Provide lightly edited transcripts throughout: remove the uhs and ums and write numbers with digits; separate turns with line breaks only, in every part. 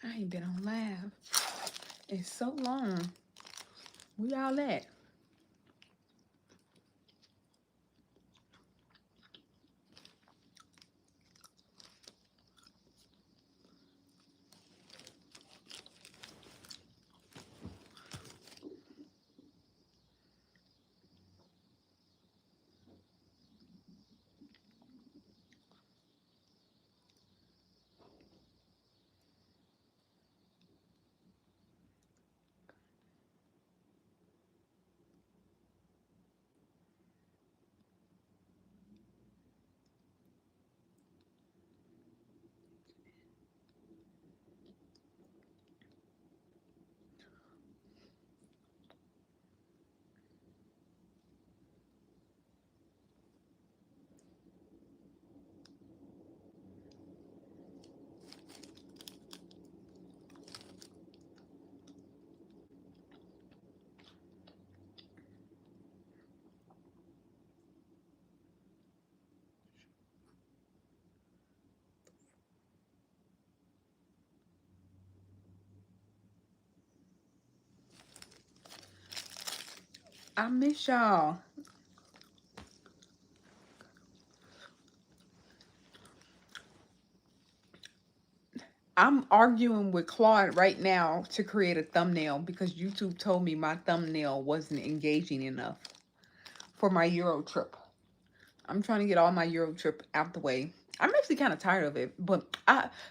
I ain't been on live in so long. Where y'all at? I miss y'all. I'm arguing with Claude right now to create a thumbnail because YouTube told me my thumbnail wasn't engaging enough for my Euro trip. I'm trying to get all my Euro trip out the way. I'm actually kind of tired of it, but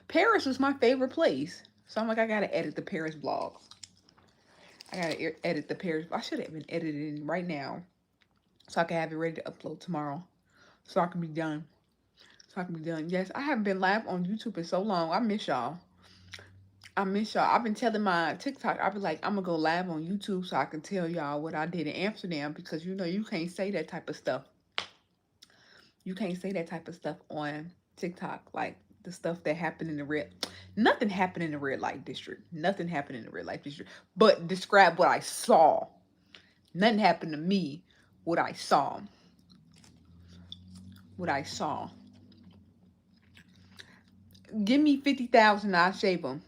Paris was my favorite place. So I'm like, I gotta edit the Paris vlogs. I gotta edit the Paris. I should have been editing right now so I can have it ready to upload tomorrow. So I can be done. So I can be done. Yes, I haven't been live on YouTube in so long. I miss y'all. I miss y'all. I've been telling my TikTok, I'll be like, I'm gonna go live on YouTube so I can tell y'all what I did in Amsterdam because you know you can't say that type of stuff. You can't say that type of stuff on TikTok, like the stuff that happened in the red. Nothing happened in the red light district. Nothing happened in the red light district. But describe what I saw. Nothing happened to me. What I saw. What I saw. Give me 50,000, I'll shave them.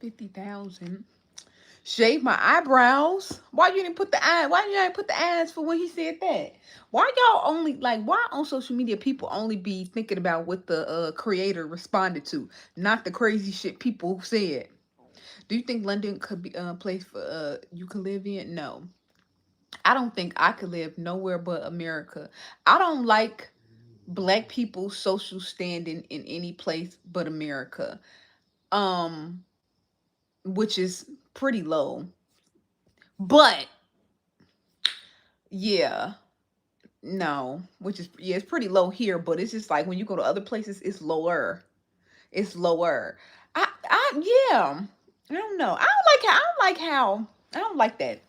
$50,000. Shave my eyebrows. Why you didn't put the eye? Why you didn't put the eyes for when he said that? Why y'all only like? Why on social media people only be thinking about what the creator responded to, not the crazy shit people said? Do you think London could be a place for you could live in? No, I don't think I could live nowhere but America. I don't like black people's social standing in any place but America. Um, which is pretty low. But yeah, no, which is yeah, it's pretty low here, but it's just like when you go to other places, it's lower. It's lower. Yeah. I don't know. I don't like that.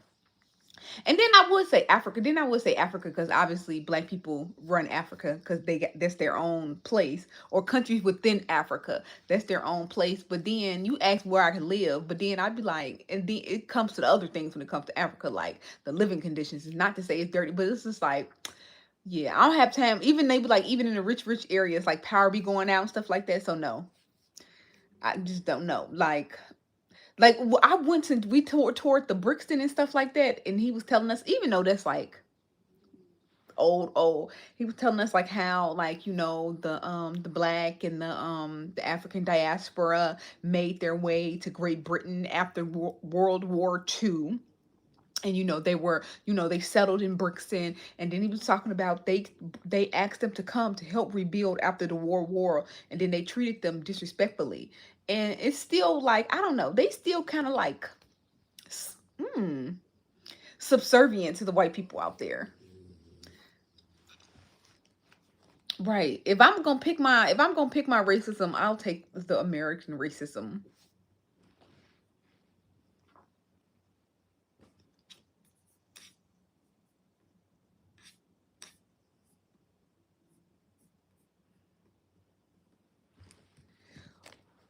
And then I would say Africa. Then I would say Africa because obviously black people run Africa because they got that's their own place or countries within Africa. That's their own place. But then you ask where I can live, but then I'd be like, and then it comes to the other things when it comes to Africa, like the living conditions. It's not to say it's dirty, but it's just like, yeah, I don't have time. Even they be like, even in the rich areas, like power be going out and stuff like that. So no, I just don't know. I went to we toured the Brixton and stuff like that, and he was telling us, even though that's like old, he was telling us like how like the black and the African diaspora made their way to Great Britain after World War II. And they were they settled in Brixton, and then he was talking about they asked them to come to help rebuild after the war, and then they treated them disrespectfully. And it's still like, I don't know, they still kind of like mm, subservient to the white people out there. Right. If I'm gonna pick my racism, I'll take the American racism.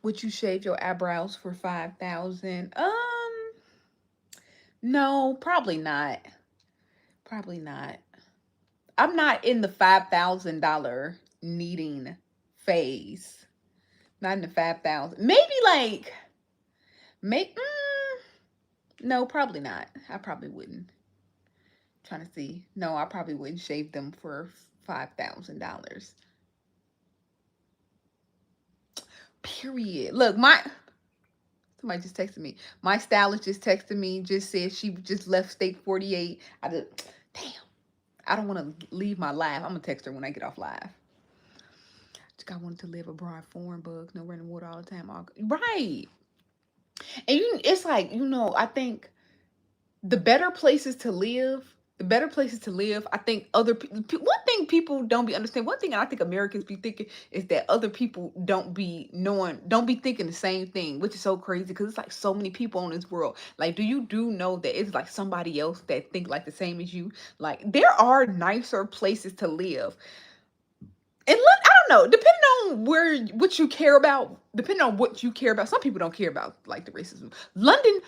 Would you shave your eyebrows for 5,000? No, probably not. Probably not. I'm not in the $5,000 needing phase. Not in the 5,000. Maybe like make no, probably not. I probably wouldn't. Trying to see. No, I probably wouldn't shave them for $5,000. Period. Look, my somebody just texted me. My stylist just texted me. Just said she just left State 48. I just damn. I don't want to leave my live. I'm gonna text her when I get off live. I wanted to live abroad, foreign bugs, no running water all the time. Right. And it's like, I think the better places to live, I think one thing people don't be understand, one thing I think Americans be thinking is that other people don't be thinking the same thing, which is so crazy because it's like so many people in this world. Like, do know that it's like somebody else that think like the same as you? Like, there are nicer places to live. And look, I don't know, depending on what you care about, some people don't care about like the racism. London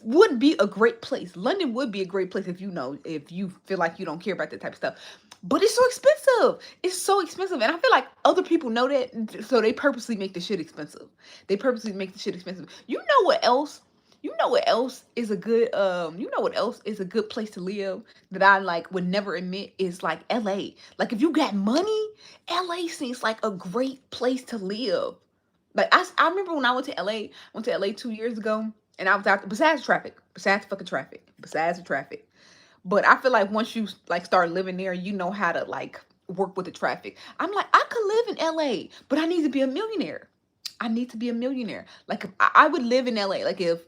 would be a great place. London would be a great place if you feel like you don't care about that type of stuff. But it's so expensive. It's so expensive. And I feel like other people know that, so they purposely make the shit expensive. They purposely make the shit expensive. You know what else? You know what else is a good place to live that I like would never admit is like LA. Like if you got money, LA seems like a great place to live. Like I remember when I went to LA 2 years ago, and I was out besides fucking traffic, besides the traffic. But I feel like once you like start living there, you know how to like work with the traffic. I'm like, I could live in LA, but I need to be a millionaire. I need to be a millionaire. Like if I would live in LA. Like if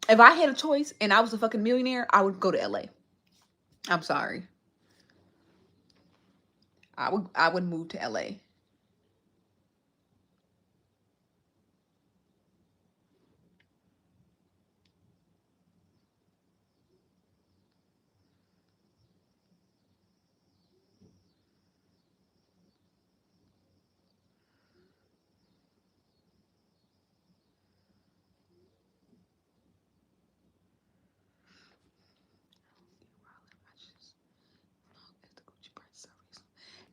I had a choice and I was a fucking millionaire, I would go to LA. I'm sorry. I would move to LA.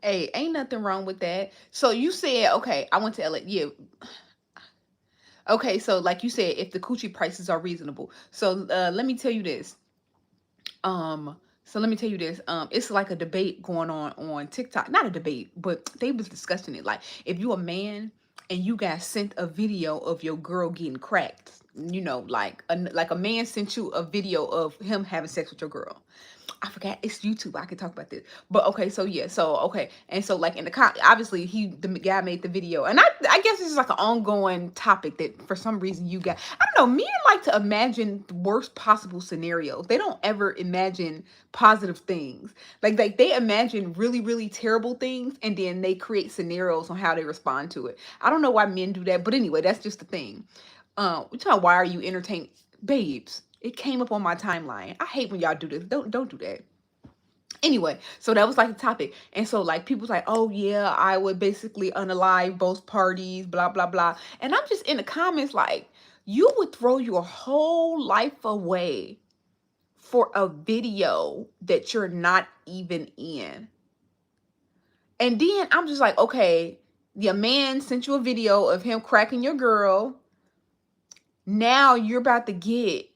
Hey, ain't nothing wrong with that. So you said, okay, I went to LA. Yeah. Okay, so like you said, if the coochie prices are reasonable. So let me tell you this. So let me tell you this. It's like a debate going on TikTok. Not a debate, but they was discussing it. Like, if you a man and you got sent a video of your girl getting cracked, like a man sent you a video of him having sex with your girl. I forgot it's YouTube. I can talk about this, but okay. So yeah. So okay, and so like in obviously the guy made the video, and I guess this is like an ongoing topic that for some reason you got. I don't know. Men like to imagine the worst possible scenarios. They don't ever imagine positive things. Like they imagine really really terrible things, and then they create scenarios on how they respond to it. I don't know why men do that, but anyway, that's just the thing. We talk about why are you entertained, babes? It came up on my timeline. I hate when y'all do this. Don't do that. Anyway, so that was like the topic. And so like people's like, oh yeah, I would basically unalive both parties, blah blah blah. And I'm just in the comments like, you would throw your whole life away for a video that you're not even in. And then I'm just like, okay, your man sent you a video of him cracking your girl. Now you're about to get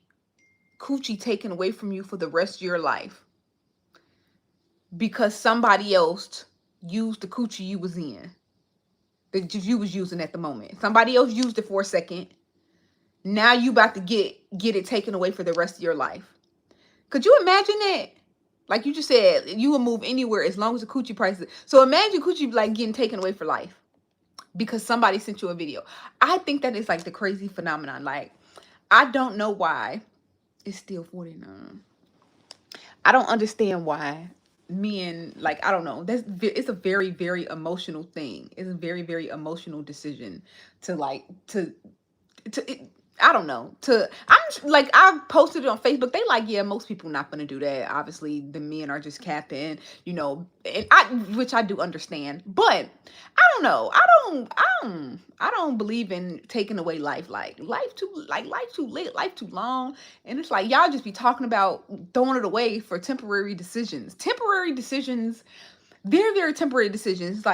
coochie taken away from you for the rest of your life because somebody else used the coochie you was in, that you was using at the moment. Somebody else used it for a second. Now you about to get it taken away for the rest of your life. Could you imagine that? Like you just said, you will move anywhere as long as the coochie prices. So imagine coochie like getting taken away for life because somebody sent you a video. I think that is like the crazy phenomenon. Like, I don't know why it's still 49. I don't understand why. men, like, I don't know, it's a very, very emotional thing. It's a very, very emotional decision to like to it, I don't know. I'm like, I posted it on Facebook. They like, yeah, most people not gonna do that. Obviously, the men are just capping, and which I do understand. But I don't know. I don't believe in taking away life. Life too lit, life too long, and it's like y'all just be talking about throwing it away for temporary decisions. Temporary decisions, very, very temporary decisions.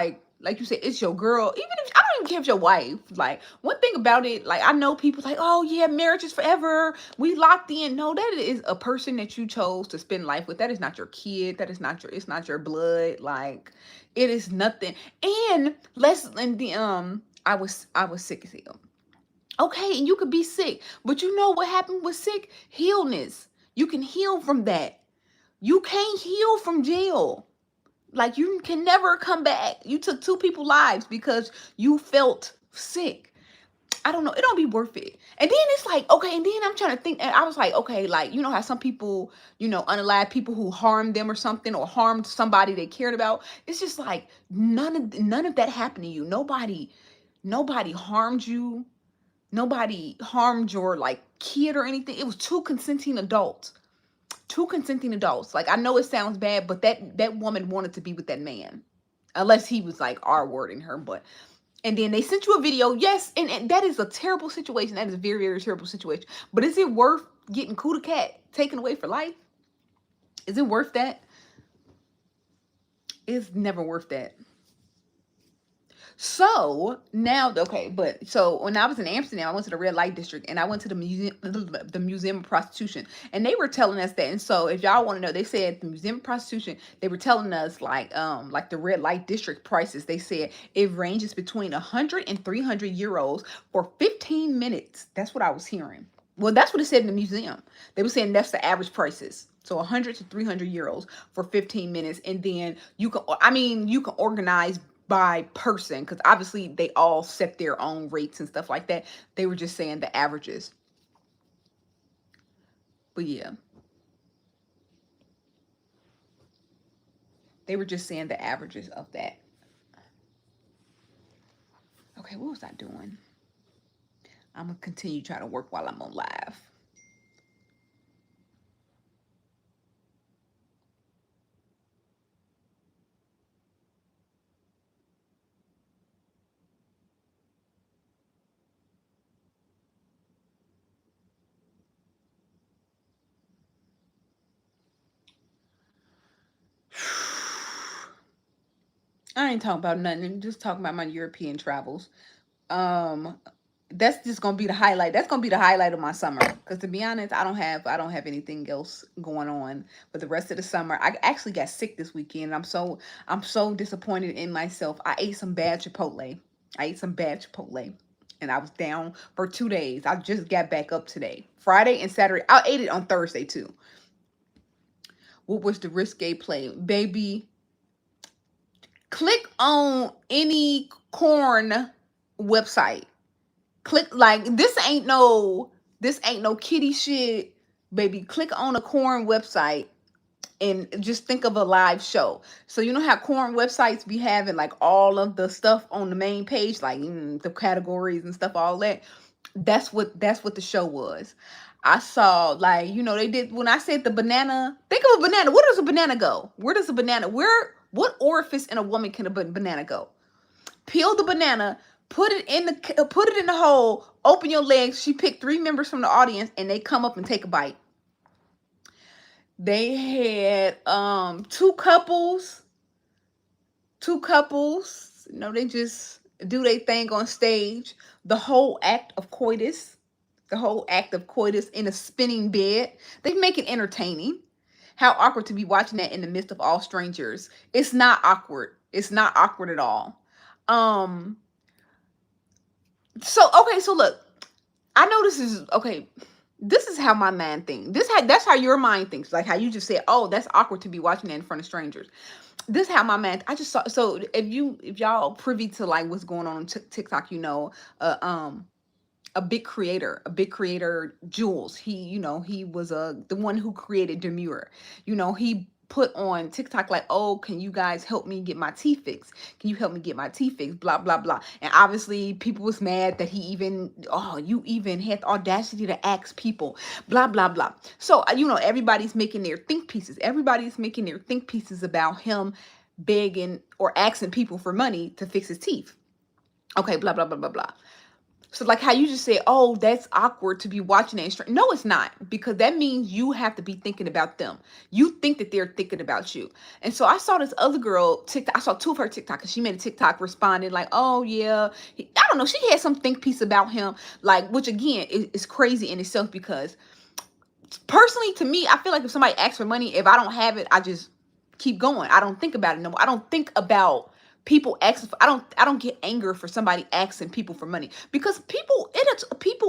Like you said, it's your girl. Even if I don't even care if your wife. Like, one thing about it, like, I know people like, oh yeah, marriage is forever. We locked in. No, that is a person that you chose to spend life with. That is not your kid. That is not your. It's not your blood. Like, it is nothing. And less than the I was sick as hell. Okay, and you could be sick, but you know what happened with sick? Healness. You can heal from that. You can't heal from jail. Like, you can never come back. You took two people's lives because you felt sick. I don't know. It don't be worth it. And then it's like, okay, and then I'm trying to think, and I was like, okay, like, how some people, unalive people who harmed them or something, or harmed somebody they cared about. It's just like none of that happened to you. Nobody harmed you. Nobody harmed your like kid or anything. It was two consenting adults. Two consenting adults. Like, I know it sounds bad, but that woman wanted to be with that man, unless he was like R-wording her. But and then they sent you a video. Yes, and that is a terrible situation. That is a very, very terrible situation. But is it worth getting Kuda Cat taken away for life? Is it worth that? It's never worth that. So now, okay, but so when I was in Amsterdam, I went to the red light district, and I went to the museum of prostitution, and they were telling us that. And so, if y'all want to know, they said the museum of prostitution, they were telling us like the red light district prices. They said it ranges between 100 and 300 euros for 15 minutes. That's what I was hearing. Well, that's what it said in the museum. They were saying that's the average prices. So 100 to 300 euros for 15 minutes. And then you can organize by person, because obviously they all set their own rates and stuff like that. They were just saying the averages. But yeah, they were just saying the averages of that. Okay, what was I doing? I'm going to continue trying to work while I'm on live. I ain't talking about nothing. I'm just talking about my European travels. Um, that's just gonna be the highlight. That's gonna be the highlight of my summer. Because to be honest, I don't have anything else going on for the rest of the summer. I actually got sick this weekend. I'm so disappointed in myself. I ate some bad Chipotle. And I was down for 2 days. I just got back up today, Friday and Saturday. I ate it on Thursday too. What was the risque play, baby? Click on any corn website. Click, like, this ain't no kitty shit, baby. Click on a corn website and just think of a live show. So you know how corn websites be having like all of the stuff on the main page, like the categories and stuff, all that. That's what the show was. I saw, like, they did when I said the banana. Think of a banana. Where does a banana go? Where does a banana? What orifice in a woman can a banana go? Peel the banana, put it in the hole, open your legs. She picked 3 members from the audience, and they come up and take a bite. They had two couples. They just do their thing on stage. The whole act of coitus, in a spinning bed. They make it entertaining. How awkward to be watching that in the midst of all strangers. It's not awkward. It's not awkward at all. Um, so okay, so look, I know this is okay. This is how my mind thinks. That's how your mind thinks. Like how you just said, "Oh, that's awkward to be watching that in front of strangers." This is how my mind. I just saw. So if y'all privy to like what's going on TikTok, uh, um, a big creator, Jules. He was the one who created Demure. He put on TikTok like, oh, can you guys help me get my teeth fixed? Can you help me get my teeth fixed? Blah, blah, blah. And obviously people was mad that he even, oh, you even had the audacity to ask people, blah, blah, blah. So, you know, everybody's making their think pieces. Everybody's making their think pieces about him begging or asking people for money to fix his teeth. Okay, blah, blah, blah, blah, blah. So like how you just said, oh, that's awkward to be watching that. No, it's not, because that means you have to be thinking about them. You think that they're thinking about you. And so I saw this other girl TikTok. I saw two of her TikToks. She made a TikTok responding like, oh yeah, I don't know. She had some think piece about him, like, which again is crazy in itself, because personally to me, I feel like if somebody asks for money, if I don't have it, I just keep going. I don't think about it no more. I don't think about people asking for, I don't get anger for somebody asking people for money, because people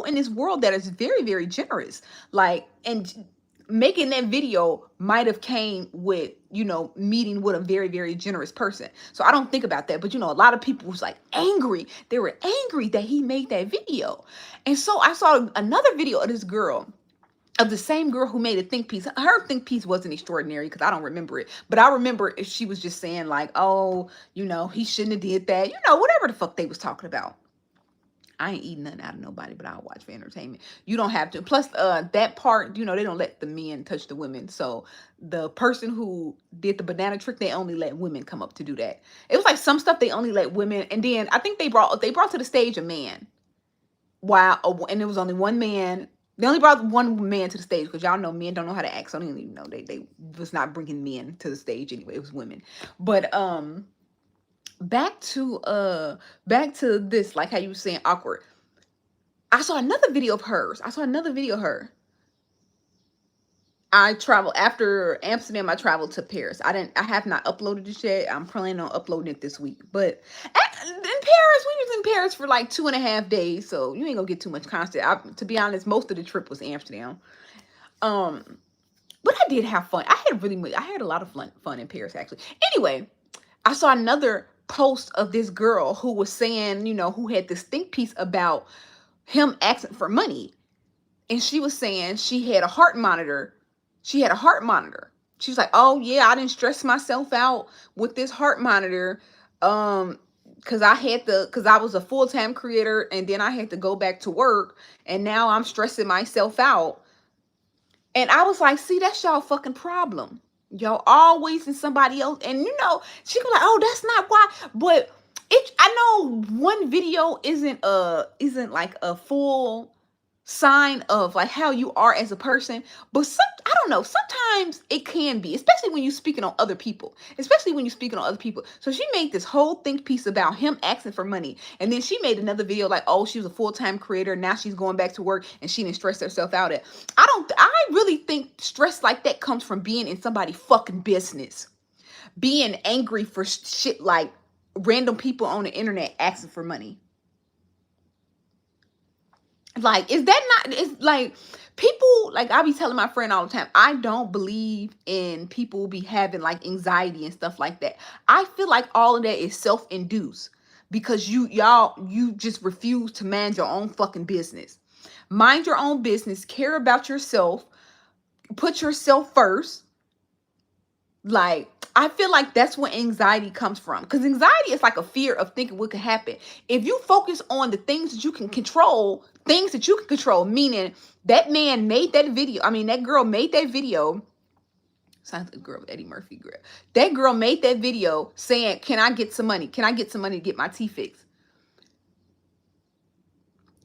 in this world that is very, very generous. Like, and making that video might have came with, you know, meeting with a very, very generous person. So I don't think about that. But you know, a lot of people was like angry. They were angry that he made that video. And so I saw another video of this girl, of the same girl who made a think piece. Her think piece wasn't extraordinary because I don't remember it. But I remember if she was just saying like, oh, you know, he shouldn't have did that. You know, whatever the fuck they was talking about. I ain't eating nothing out of nobody, but I'll watch for entertainment. You don't have to. Plus, that part, you know, they don't let the men touch the women. So the person who did the banana trick, they only let women come up to do that. It was like some stuff they only let women. And then I think they brought to the stage a man. Wow. And it was only one man. They only brought one man to the stage because y'all know men don't know how to act. So I don't even know they was not bringing men to the stage anyway. It was women. But back to this, like how you were saying awkward. I saw another video of hers. I traveled after Amsterdam. I traveled to Paris. I have not uploaded it yet. I'm planning on uploading it this week. But in Paris, we was in Paris for like 2.5 days, so you ain't gonna get too much content. To be honest, most of the trip was Amsterdam. But I did have fun. I had a lot of fun in Paris actually. Anyway, I saw another post of this girl who was saying, you know, who had this think piece about him asking for money, and she was saying she had a heart monitor. She was like, oh yeah, I didn't stress myself out with this heart monitor. Cause I was a full-time creator, and then I had to go back to work, and now I'm stressing myself out. And I was like, see, that's y'all fucking problem. Y'all always in somebody else. And you know, she was like, oh, that's not why. But I know one video isn't like a full sign of like how you are as a person, but I don't know, sometimes it can be, especially when you're speaking on other people. So she made this whole think piece about him asking for money, and then she made another video like, oh, she was a full-time creator, now she's going back to work and she didn't stress herself out. I really think stress like that comes from being in somebody's fucking business, being angry for shit like random people on the internet asking for money. Like, is that not, it's like people, like I be telling my friend all the time, I don't believe in people be having like anxiety and stuff like that. I feel like all of that is self-induced because you just refuse to mind your own fucking business. Mind your own business, care about yourself, put yourself first. Like, I feel like that's where anxiety comes from. Because anxiety is like a fear of thinking what could happen. If you focus on the things that you can control, meaning that man made that video. I mean, that girl made that video. Sounds like a girl with Eddie Murphy girl. That girl made that video saying, can I get some money? Can I get some money to get my teeth fixed?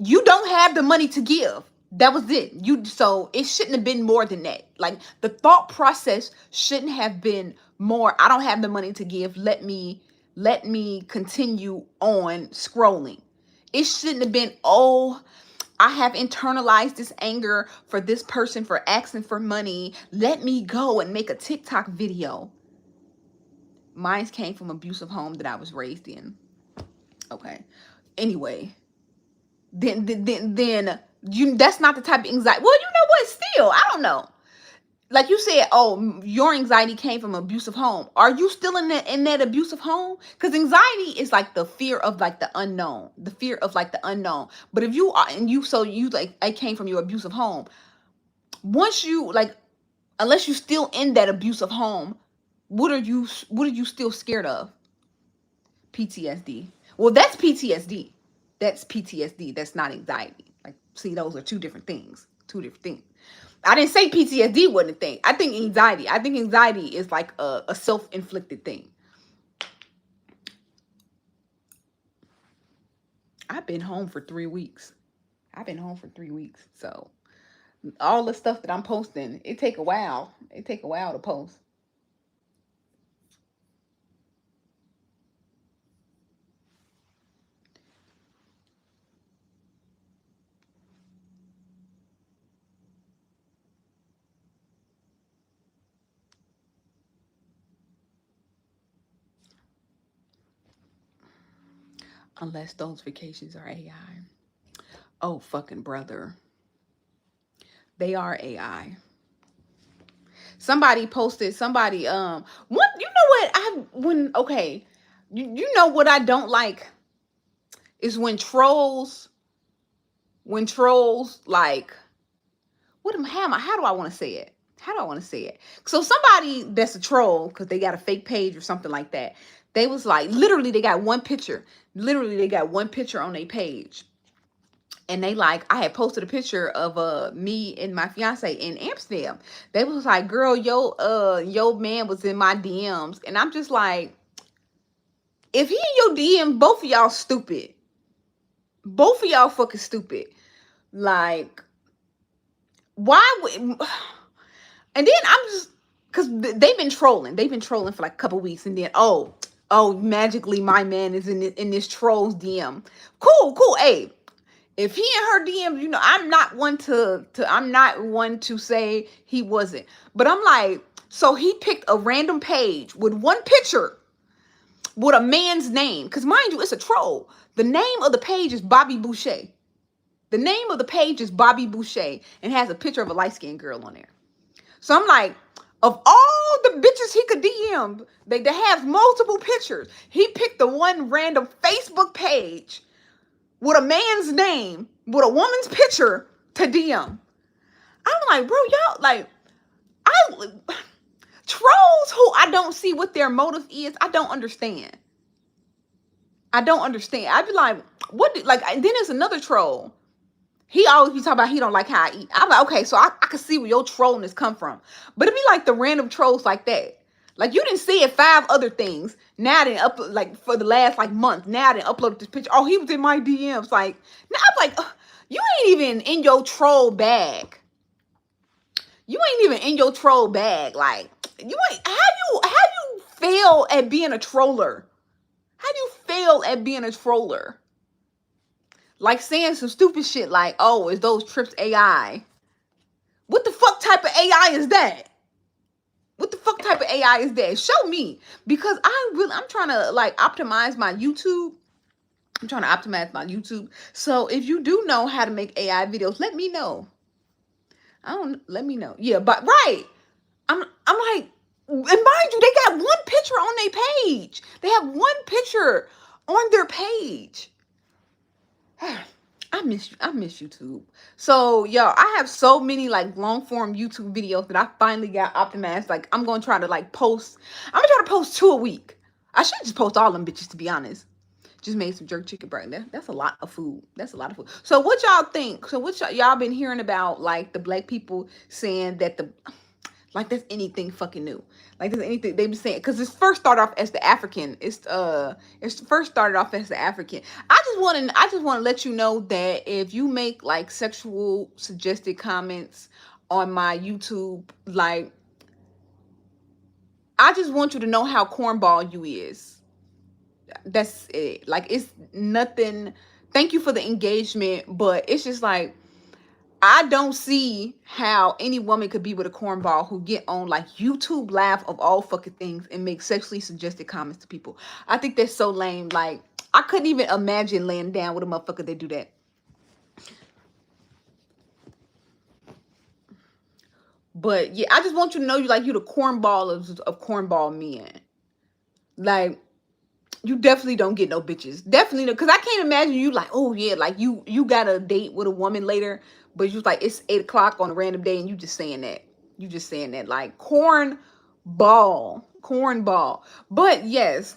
You don't have the money to give. That was it. So it shouldn't have been more than that. Like, the thought process shouldn't have been more, I don't have the money to give. Let me continue on scrolling. It shouldn't have been, oh, I have internalized this anger for this person for asking for money. Let me go and make a TikTok video. Mine came from an abusive home that I was raised in. Okay. Anyway, then that's not the type of anxiety. Well, you know what? Still, I don't know. Like you said, oh, your anxiety came from an abusive home. Are you still in that abusive home? Because anxiety is like the fear of like the unknown, But if you are, like, I came from your abusive home. Once you like, unless you're still in that abusive home, What are you still scared of? PTSD. Well, that's PTSD. That's PTSD. That's not anxiety. Like, see, those are two different things. Two different things. I didn't say PTSD wasn't a thing. I think anxiety. I think anxiety is like a self-inflicted thing. I've been home for 3 weeks. I've been home for 3 weeks. So all the stuff that I'm posting, it take a while. It take a while to post. Unless those vacations are AI. Oh fucking brother. They are AI. Somebody posted what you know what I when okay. You know what I don't like is when trolls like how do I want to say it? How do I want to say it? So somebody that's a troll because they got a fake page or something like that. They was like literally they got one picture. Literally they got one picture on their page. And they like I had posted a picture of me and my fiance in Amsterdam. They was like, "Girl, yo man was in my DMs." And I'm just like, if he in your DM, both of y'all stupid. Both of y'all fucking stupid. Like, why would and then I'm just because they've been trolling. They've been trolling for like a couple weeks, and then magically my man is in this troll's DM. Cool. Hey, if he in her DM, I'm not one to say he wasn't. But I'm like, so he picked a random page with one picture with a man's name, because mind you, it's a troll. The name of the page is Bobby Boucher. The name of the page is Bobby Boucher and has a picture of a light-skinned girl on there. So I'm like, of all the bitches he could DM, they have multiple pictures. He picked the one random Facebook page with a man's name, with a woman's picture to DM. I'm like, bro, y'all, like, I trolls who I don't see what their motive is. I don't understand. I don't understand. I'd be like, like, and then there's another troll. He always be talking about he don't like how I eat. I'm like, okay, so I can see where your trolliness come from. But it be like the random trolls like that. Like, you didn't see it 5 other things. Now they upload, like, for the last, like, month. Now they uploaded this picture. Oh, he was in my DMs. Like, now I'm like, you ain't even in your troll bag. You ain't even in your troll bag. Like, you ain't, how you fail at being a troller? How do you fail at being a troller? Like saying some stupid shit like, oh, is those trips AI? What the fuck type of AI is that? What the fuck type of AI is that? Show me. Because I'm trying to like optimize my YouTube. I'm trying to optimize my YouTube. So if you do know how to make AI videos, let me know. Let me know. Yeah, but right. I'm like, and mind you, they got one picture on their page. They have one picture on their page. I miss YouTube. So yo, I have so many like long form YouTube videos that I finally got optimized. Like, I'm gonna try to like post. I'm gonna try to post 2 a week. I should just post all them bitches, to be honest. Just made some jerk chicken burger. That's a lot of food. That's a lot of food. So what y'all think? So what y'all been hearing about like the black people saying that the like that's anything fucking new. Like there's anything they've been saying because this first started off as the African. It's first started off as the African. I just want to let you know that if you make like sexual suggested comments on my YouTube, like I just want you to know how cornball you is. That's it. Like it's nothing. Thank you for the engagement, but it's just like I don't see how any woman could be with a cornball who get on like YouTube Live of all fucking things and make sexually suggested comments to people. I think that's so lame. Like, I couldn't even imagine laying down with a motherfucker that do that. But yeah, I just want you to know you the cornball of cornball men. Like, you definitely don't get no bitches. Definitely no, because I can't imagine you like, oh yeah, like you got a date with a woman later, but you like it's 8 o'clock on a random day and you just saying that. You just saying that like corn ball. cornball. But yes,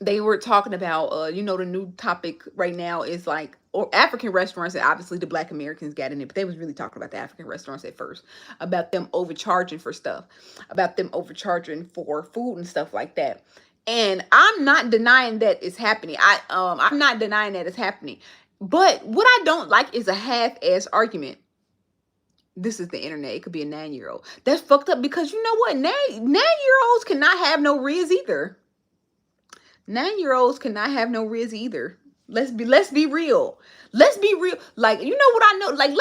they were talking about the new topic right now is like, or African restaurants, and obviously the Black Americans got in it, but they was really talking about the African restaurants at first, about them overcharging for stuff, about them overcharging for food and stuff like that. And I'm not denying that it's happening. I'm not denying that it's happening. But what I don't like is a half-ass argument. This is the internet. It could be a 9-year-old. That's fucked up, because you know what? 9-year-olds cannot have no riz either. 9-year-olds cannot have no riz either. Let's be real. Let's be real. Like, you know what I know? Like,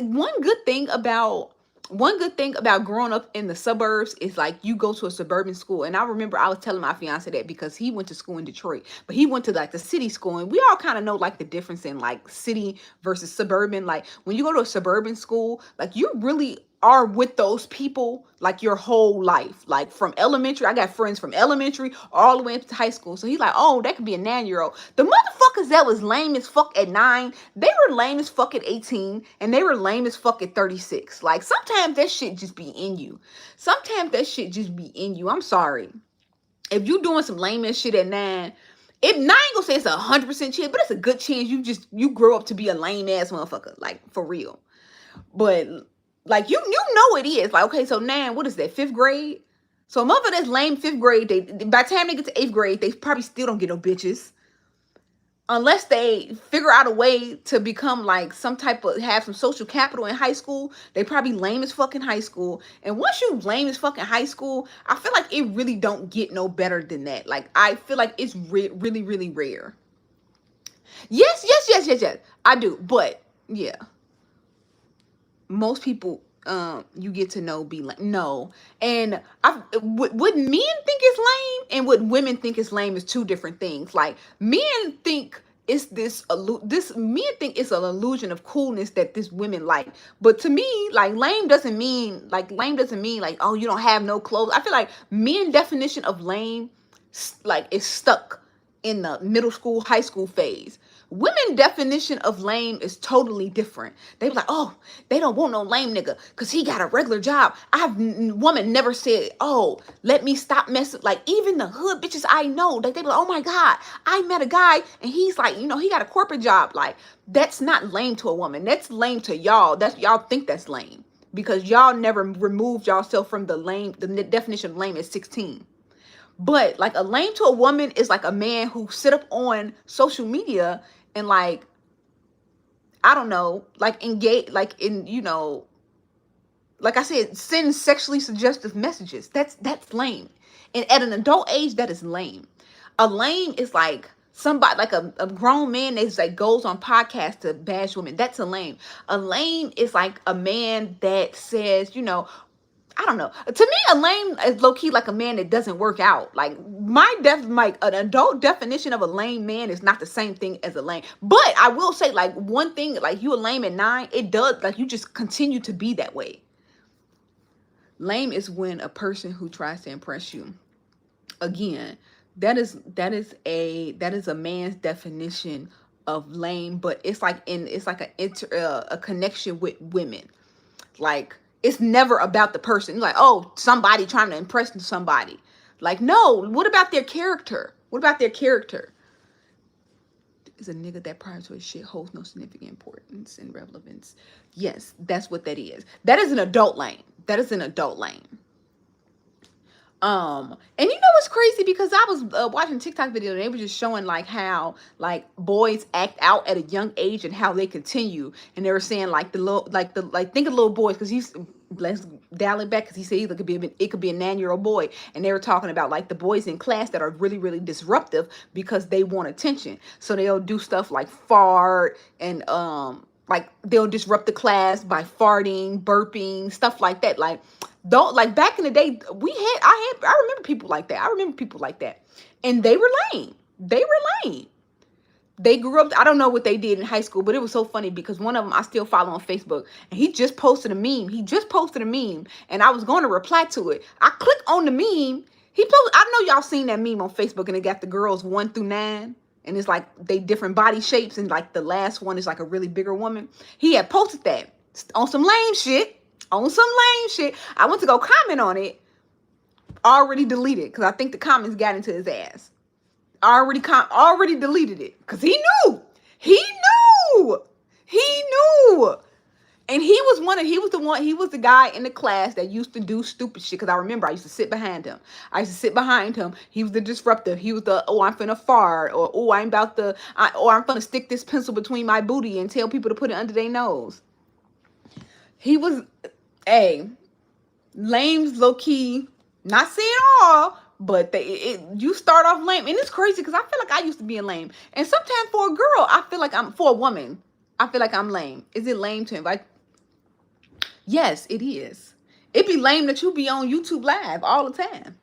one good thing about growing up in the suburbs is like you go to a suburban school. And I remember I was telling my fiance that, because he went to school in Detroit, but he went to like the city school, and we all kind of know like the difference in like city versus suburban. Like when you go to a suburban school, like you really are with those people like your whole life. Like from elementary, I got friends from elementary all the way up to high school. So he's like, oh, that could be a 9-year-old. The motherfuckers that was lame as fuck at 9, they were lame as fuck at 18, and they were lame as fuck at 36. Like sometimes that shit just be in you. Sometimes that shit just be in you. I'm sorry. If you doing some lame ass shit at 9, if 9 ain't gonna say it's 100% chance, but it's a good chance you grow up to be a lame ass motherfucker. Like for real. But like you know it is. Like, okay, so now what is that, 5th grade? So a mother that's lame 5th grade, they by the time they get to 8th grade, they probably still don't get no bitches. Unless they figure out a way to become like some type of, have some social capital in high school, they probably lame as fucking high school. And once you lame as fucking high school, I feel like it really don't get no better than that. Like I feel like it's really, really rare. Yes. I do, but yeah. Most people you get to know be like, no. And what men think is lame and what women think is lame is two different things. Like men think it's men think it's an illusion of coolness that this women like, but to me, like lame doesn't mean like, oh, you don't have no clothes. I feel like men definition of lame like is stuck in the middle school, high school phase. Women definition of lame is totally different. They be like, oh, they don't want no lame nigga because he got a regular job. Woman never said, oh, let me stop messing. Like even the hood bitches I know, like they be like, oh my God, I met a guy and he's like, he got a corporate job. Like that's not lame to a woman. That's lame to y'all. That's y'all think that's lame because y'all never removed yourself from the lame. The definition of lame is 16. But like a lame to a woman is like a man who sit up on social media and like, I don't know, like engage, like in, like I said, send sexually suggestive messages. That's lame. And at an adult age, that is lame. A lame is like somebody, like a grown man that like goes on podcasts to bash women. That's a lame. A lame is like a man that says, I don't know. To me, a lame is low key like a man that doesn't work out. Like an adult definition of a lame man is not the same thing as a lame. But I will say, like one thing, like you a lame at 9, it does like you just continue to be that way. Lame is when a person who tries to impress you. Again, that is a man's definition of lame, but it's like a connection with women, like. It's never about the person. Like, oh, somebody trying to impress somebody. Like, no, what about their character? What about their character? Is a nigga that prior to his shit holds no significant importance and relevance. Yes, that's what that is. That is an adult lane. That is an adult lane. And what's crazy, because I was watching a TikTok video and they were just showing like how like boys act out at a young age and how they continue, and they were saying like think of little boys, because let's dial it back, because he said it could be a 9-year-old boy, and they were talking about like the boys in class that are really, really disruptive because they want attention, so they'll do stuff like fart and like they'll disrupt the class by farting, burping, stuff like that. Like don't, like back in the day, I remember people like that. And they were lame. They grew up, I don't know what they did in high school, but it was so funny because one of them I still follow on Facebook, and he just posted a meme. And I was going to reply to it. I click on the meme. I know y'all seen that meme on Facebook, and it got the girls 1 through 9. And it's like they different body shapes, and like the last one is like a really bigger woman. He had posted that on some lame shit. I went to go comment on it. Already deleted because I think the comments got into his ass. Already deleted it because he knew. He knew. He knew. And he was the guy in the class that used to do stupid shit. Cause I remember I used to sit behind him. He was the disruptive. He was the, oh, I'm finna fart, or oh, I'm finna stick this pencil between my booty and tell people to put it under their nose. He was, a lames low key, not saying all, but you start off lame. And it's crazy because I feel like I used to be a lame. And sometimes for a girl, for a woman, I feel like I'm lame. Is it lame to invite? Yes, it is. It be lame that you be on YouTube Live all the time.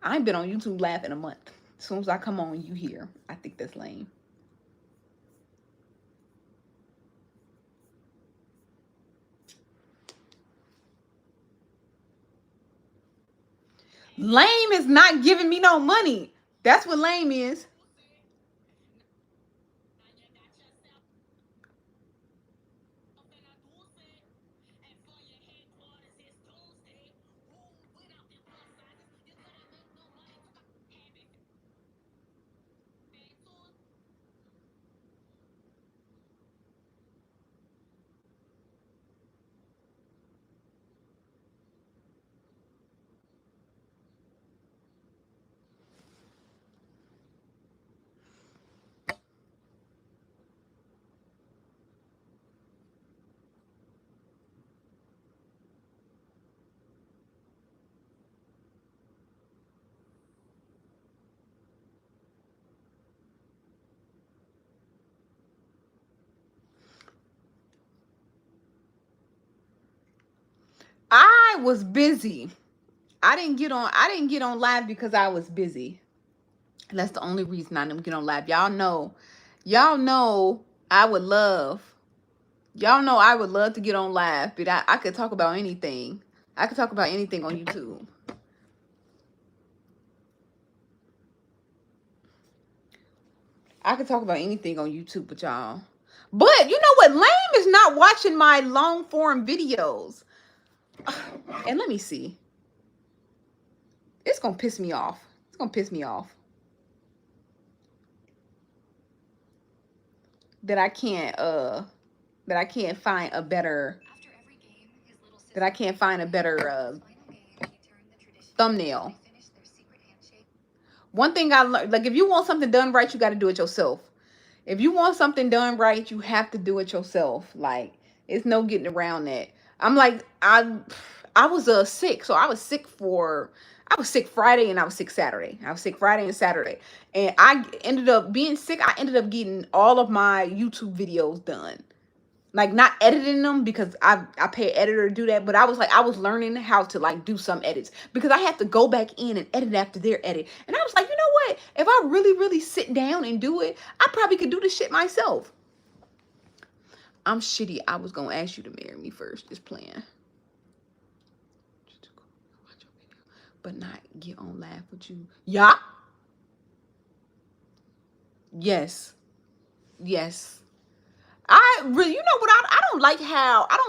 I ain't been on YouTube Live in a month. As soon as I come on, you here. I think that's lame. Lame is not giving me no money. That's what lame is. I was busy. I didn't get on live because I was busy. That's the only reason I didn't get on live. Y'all know I would love Y'all know I would love to get on live, but I could talk about anything. I could talk about anything on YouTube. I could talk about anything on YouTube with y'all. But you know what? Lame is not watching my long form videos. And let me see. It's gonna piss me off. It's gonna piss me off that I can't find a better thumbnail. One thing I learned, like, if you want something done right, you got to do it yourself. If you want something done right, you have to do it yourself. Like, it's no getting around that. I'm like, I was sick, so I was sick Friday and I was sick Saturday. I was sick Friday and Saturday, and I ended up being sick. I ended up getting all of my YouTube videos done, like not editing them because I pay an editor to do that, but I was learning how to like do some edits because I had to go back in and edit after their edit. And I was like, you know what? If I really sit down and do it, I probably could do this shit myself. I'm shitty. I was gonna ask you to marry me first. Just playing. But not get on live with you. Yeah. Yes. Yes. I really, you know what? I don't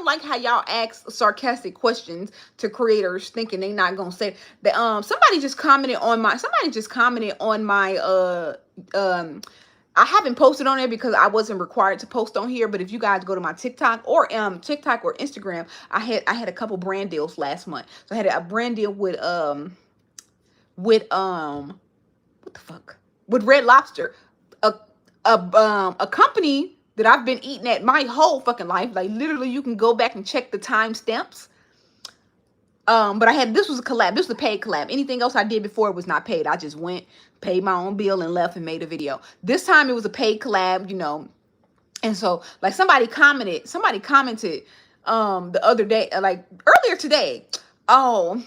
like how y'all ask sarcastic questions to creators, thinking they not gonna say that. Somebody just commented on my I haven't posted on there because I wasn't required to post on here. But if you guys go to my TikTok or Instagram, I had a couple brand deals last month. So I had a brand deal with what the fuck, with Red Lobster, a a company that I've been eating at my whole fucking life. Like, literally, you can go back and check the timestamps. But this was a collab. This was a paid collab. Anything else I did before was not paid. I just went, paid my own bill, and left and made a video. This time it was a paid collab, you know. And so, like, somebody commented the other day, like earlier today. Oh,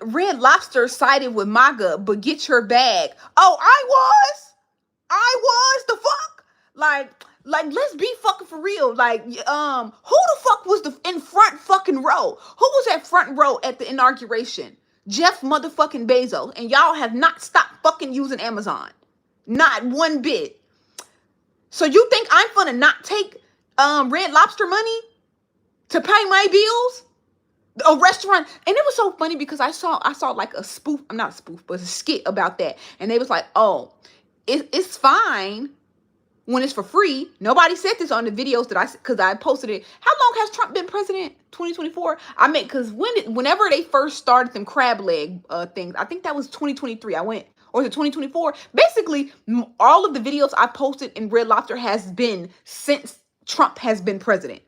Red Lobster sided with MAGA, but get your bag. Oh, I was the fuck. Like, let's be fucking for real. Like, who the fuck was in front fucking row? Who was at front row at the inauguration? Jeff motherfucking Bezos. And y'all have not stopped fucking using Amazon. Not one bit. So you think I'm gonna not take Red Lobster money to pay my bills? A restaurant. And it was so funny because I saw like a spoof, I'm not a spoof, but a skit about that. And they was like, oh, it's fine when it's for free. Nobody said this on the videos that because I posted it. How long has Trump been president? 2024. I mean, because whenever they first started them crab leg things, I think that was 2023. I went, or is it 2024? Basically, all of the videos I posted in Red Lobster has been since Trump has been president.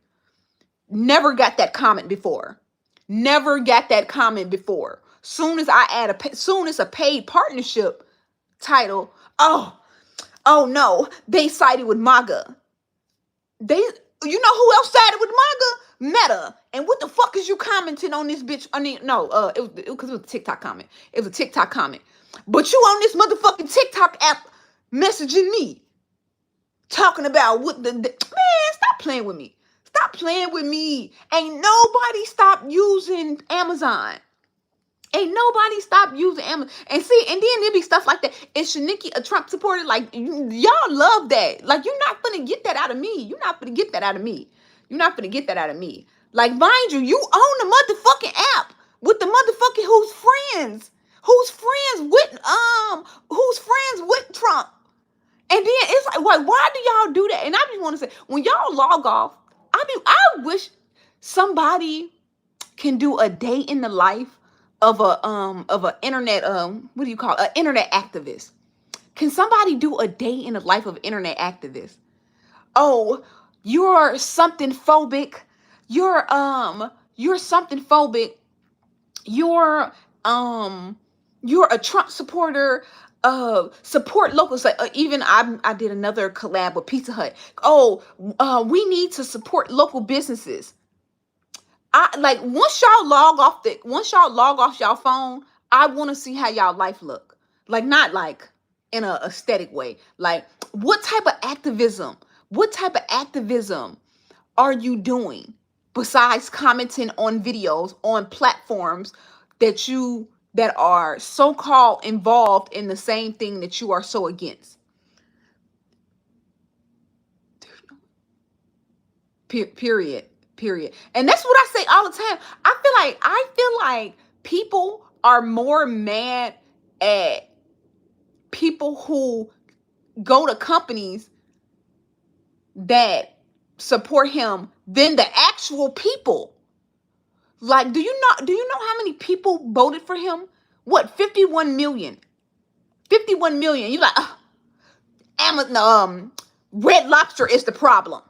Never got that comment before. Never got that comment before. Soon as I add soon as a paid partnership title, oh no, they sided with MAGA. You know who else sided with MAGA? Meta. And what the fuck is you commenting on this bitch? I mean, no, it was because it was a TikTok comment. It was a TikTok comment. But you on this motherfucking TikTok app messaging me, talking about what man, stop playing with me. Stop playing with me. Ain't nobody stopped using Amazon. Ain't nobody stopped using Amazon. And see, and then there be stuff like that. Is Shanikky a Trump supporter? Like, y'all love that. Like, you're not gonna get that out of me. You're not gonna get that out of me. You're not gonna get that out of me. Like, mind you, you own the motherfucking app with the motherfucking who's friends with Trump. And then it's like, why do y'all do that? And I just want to say, when y'all log off, I wish somebody can do a day in the life of a internet what do you call it? An internet activist. Can somebody do a day in the life of an internet activist? Oh, you're something phobic. You're something phobic. You're a Trump supporter. Support locals. Even I did another collab with Pizza Hut. Oh, we need to support local businesses. I like once y'all log off y'all phone, I want to see how y'all life look. Like, not like in a aesthetic way. Like, what type of activism? What type of activism are you doing besides commenting on videos on platforms that are so-called involved in the same thing that you are so against? Period. And that's what I say all the time. I feel like people are more mad at people who go to companies that support him than the actual people. Like, do you know how many people voted for him? What, 51 million? 51 million. You like, Red Lobster is the problem.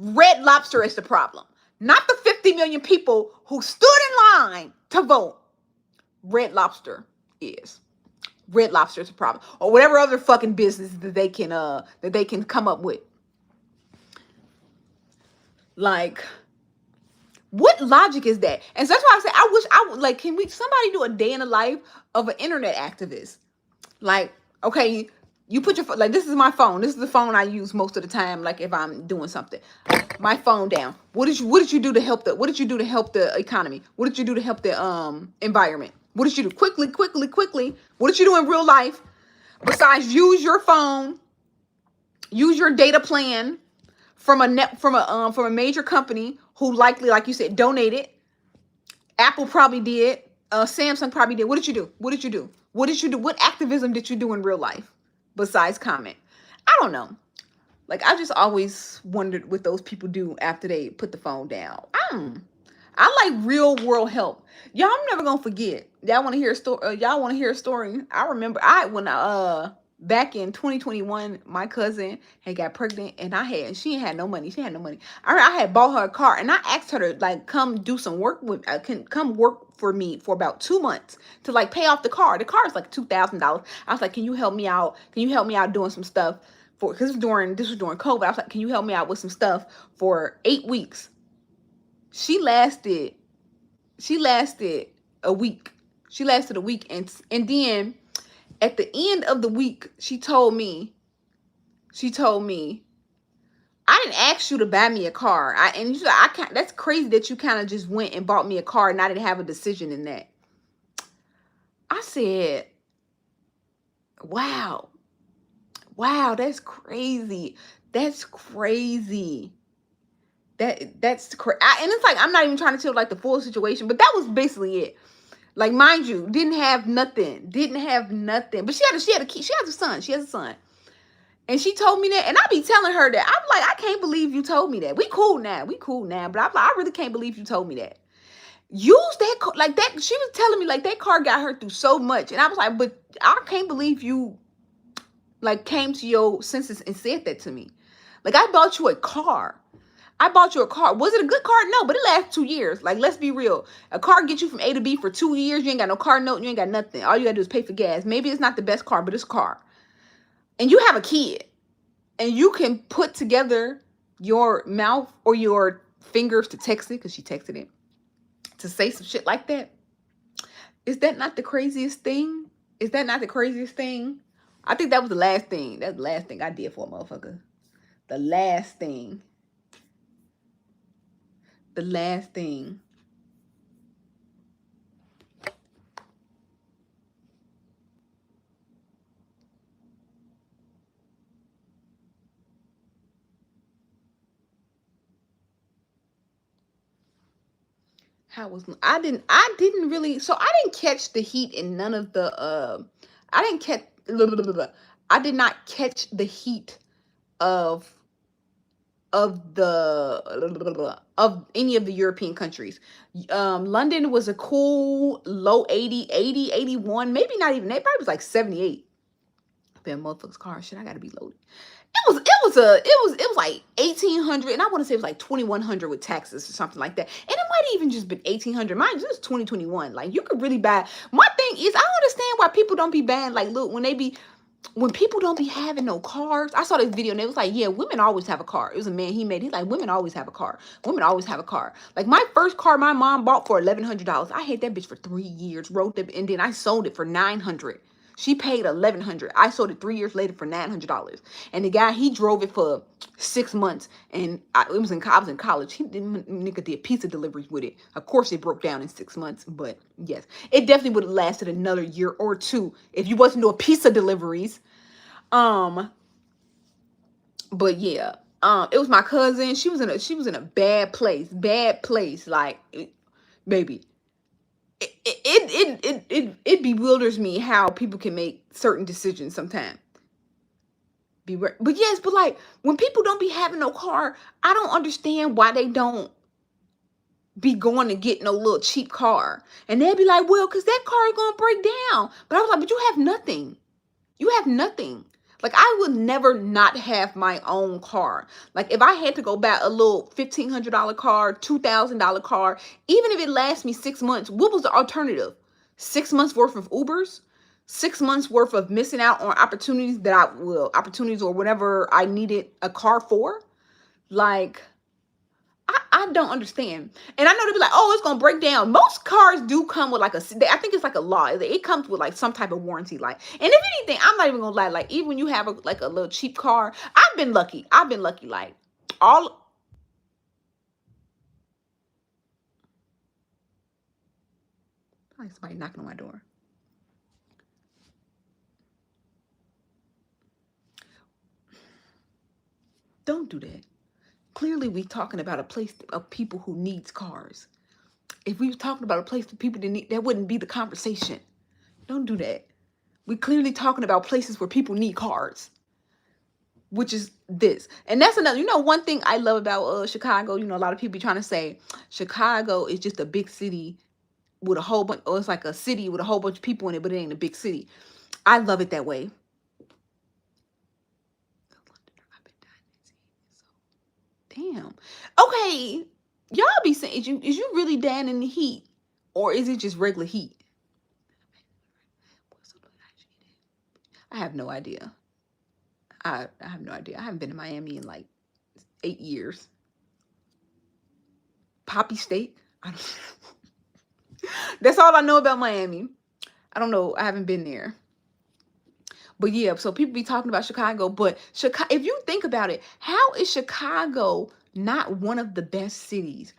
Red Lobster is the problem. Not the 50 million people who stood in line to vote. Red Lobster is. Red Lobster is a problem. Or whatever other fucking business that they can come up with. Like, what logic is that? And so that's why I say I wish I would, like, can somebody do a day in the life of an internet activist? Like, okay, you put your, like, this is my phone. This is the phone I use most of the time. Like, if I'm doing something, my phone down. What did you do to help the economy? What did you do to help the environment? What did you do? Quickly. What did you do in real life besides use your phone, use your data plan from a major company who likely, like you said, donated? Apple probably did. Samsung probably did. What did you do? What activism did you do in real life besides comment? I don't know. Like, I just always wondered what those people do after they put the phone down. I like real world help. Y'all, I'm never gonna forget. Y'all want to hear a story? I remember back in 2021, my cousin had got pregnant, and she had no money. I had bought her a car, and I asked her to, like, come do some work come work for me for about 2 months to, like, pay off the car. The car is like $2,000. I was like, can you help me out? Can you help me out doing some stuff because this was during COVID. I was like, can you help me out with some stuff for 8 weeks? She lasted a week. And then at the end of the week, she told me, I didn't ask you to buy me a car. That's crazy that you kind of just went and bought me a car and I didn't have a decision in that. I said, wow, that's crazy. That's crazy. And it's like, I'm not even trying to tell like the full situation, but that was basically it. Like, mind you, didn't have nothing, but she has a son. And she told me that, and I be telling her that. I'm like, I can't believe you told me that. We cool now, but I'm like, I really can't believe you told me that. Use that like that. She was telling me like that car got her through so much, and I was like, but I can't believe you like came to your senses and said that to me. Like, I bought you a car. Was it a good car? No, but it lasts 2 years. Like, let's be real. A car gets you from A to B for 2 years. You ain't got no car note. You ain't got nothing. All you gotta do is pay for gas. Maybe it's not the best car, but it's a car. And you have a kid. And you can put together your mouth or your fingers to text it, because she texted it, to say some shit like that. Is that not the craziest thing? I think that was the last thing. That's the last thing I did for a motherfucker. The last thing. I didn't really, so I didn't catch the heat in none of the I didn't catch I did not catch the heat of of any of the European countries. London was a cool low 80, 80, 81, maybe not even, it probably was like 78. Been motherfucker's car, shit, I gotta be loaded. It was like 1,800, and I want to say it was like 2,100 with taxes or something like that. And it might even just been 1,800. Mind you, this is 2021. Like, you could really buy. My thing is, I don't understand why people don't be buying, like, look, when people don't be having no cars. I saw this video and it was like, yeah, women always have a car. It was a man, he's like, women always have a car. Like, my first car my mom bought for $1,100. I had that bitch for 3 years, wrote it, and then I sold it for $900. She paid $1,100. I sold it 3 years later for $900. And the guy, he drove it for 6 months, and I was in college. Nigga did pizza deliveries with it. Of course, it broke down in 6 months, but yes, it definitely would have lasted another year or two if you wasn't doing pizza deliveries. But yeah, it was my cousin. She was in a bad place, like, baby. It bewilders me how people can make certain decisions sometimes. But yes, but like, when people don't be having no car, I don't understand why they don't be going to get no little cheap car. And they'll be like, well, because that car is going to break down. But I was like, but you have nothing. Like, I would never not have my own car. Like, if I had to go buy a little $1,500 car, $2,000 car, even if it lasts me 6 months, what was the alternative? 6 months worth of Ubers? 6 months worth of missing out on opportunities opportunities or whatever I needed a car for? Like, I don't understand. And I know they'll be like, oh, it's going to break down. Most cars do come with like I think it's like a law. It comes with like some type of warranty. Like, and if anything, I'm not even going to lie. Like, even when you have a little cheap car, I've been lucky. Like, like somebody knocking on my door. Don't do that. Clearly, we talking about a place of people who needs cars. If we were talking about a place for people that wouldn't be the conversation. Don't do that. We clearly talking about places where people need cars, which is this. And that's another, one thing I love about Chicago. A lot of people be trying to say Chicago is just a big city with a whole bunch, or it's like a city with a whole bunch of people in it, but it ain't a big city. I love it that way. Damn. Okay. Y'all be saying, is you really down in the heat, or is it just regular heat? I have no idea. I have no idea. I haven't been to Miami in like 8 years. Poppy State. That's all I know about Miami. I don't know. I haven't been there. But yeah, so people be talking about Chicago, but if you think about it, how is Chicago not one of the best cities?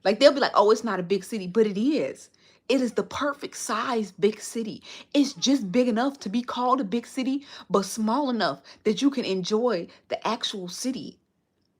Like, they'll be like, oh, it's not a big city, but it is. It is the perfect size big city. It's just big enough to be called a big city, but small enough that you can enjoy the actual city.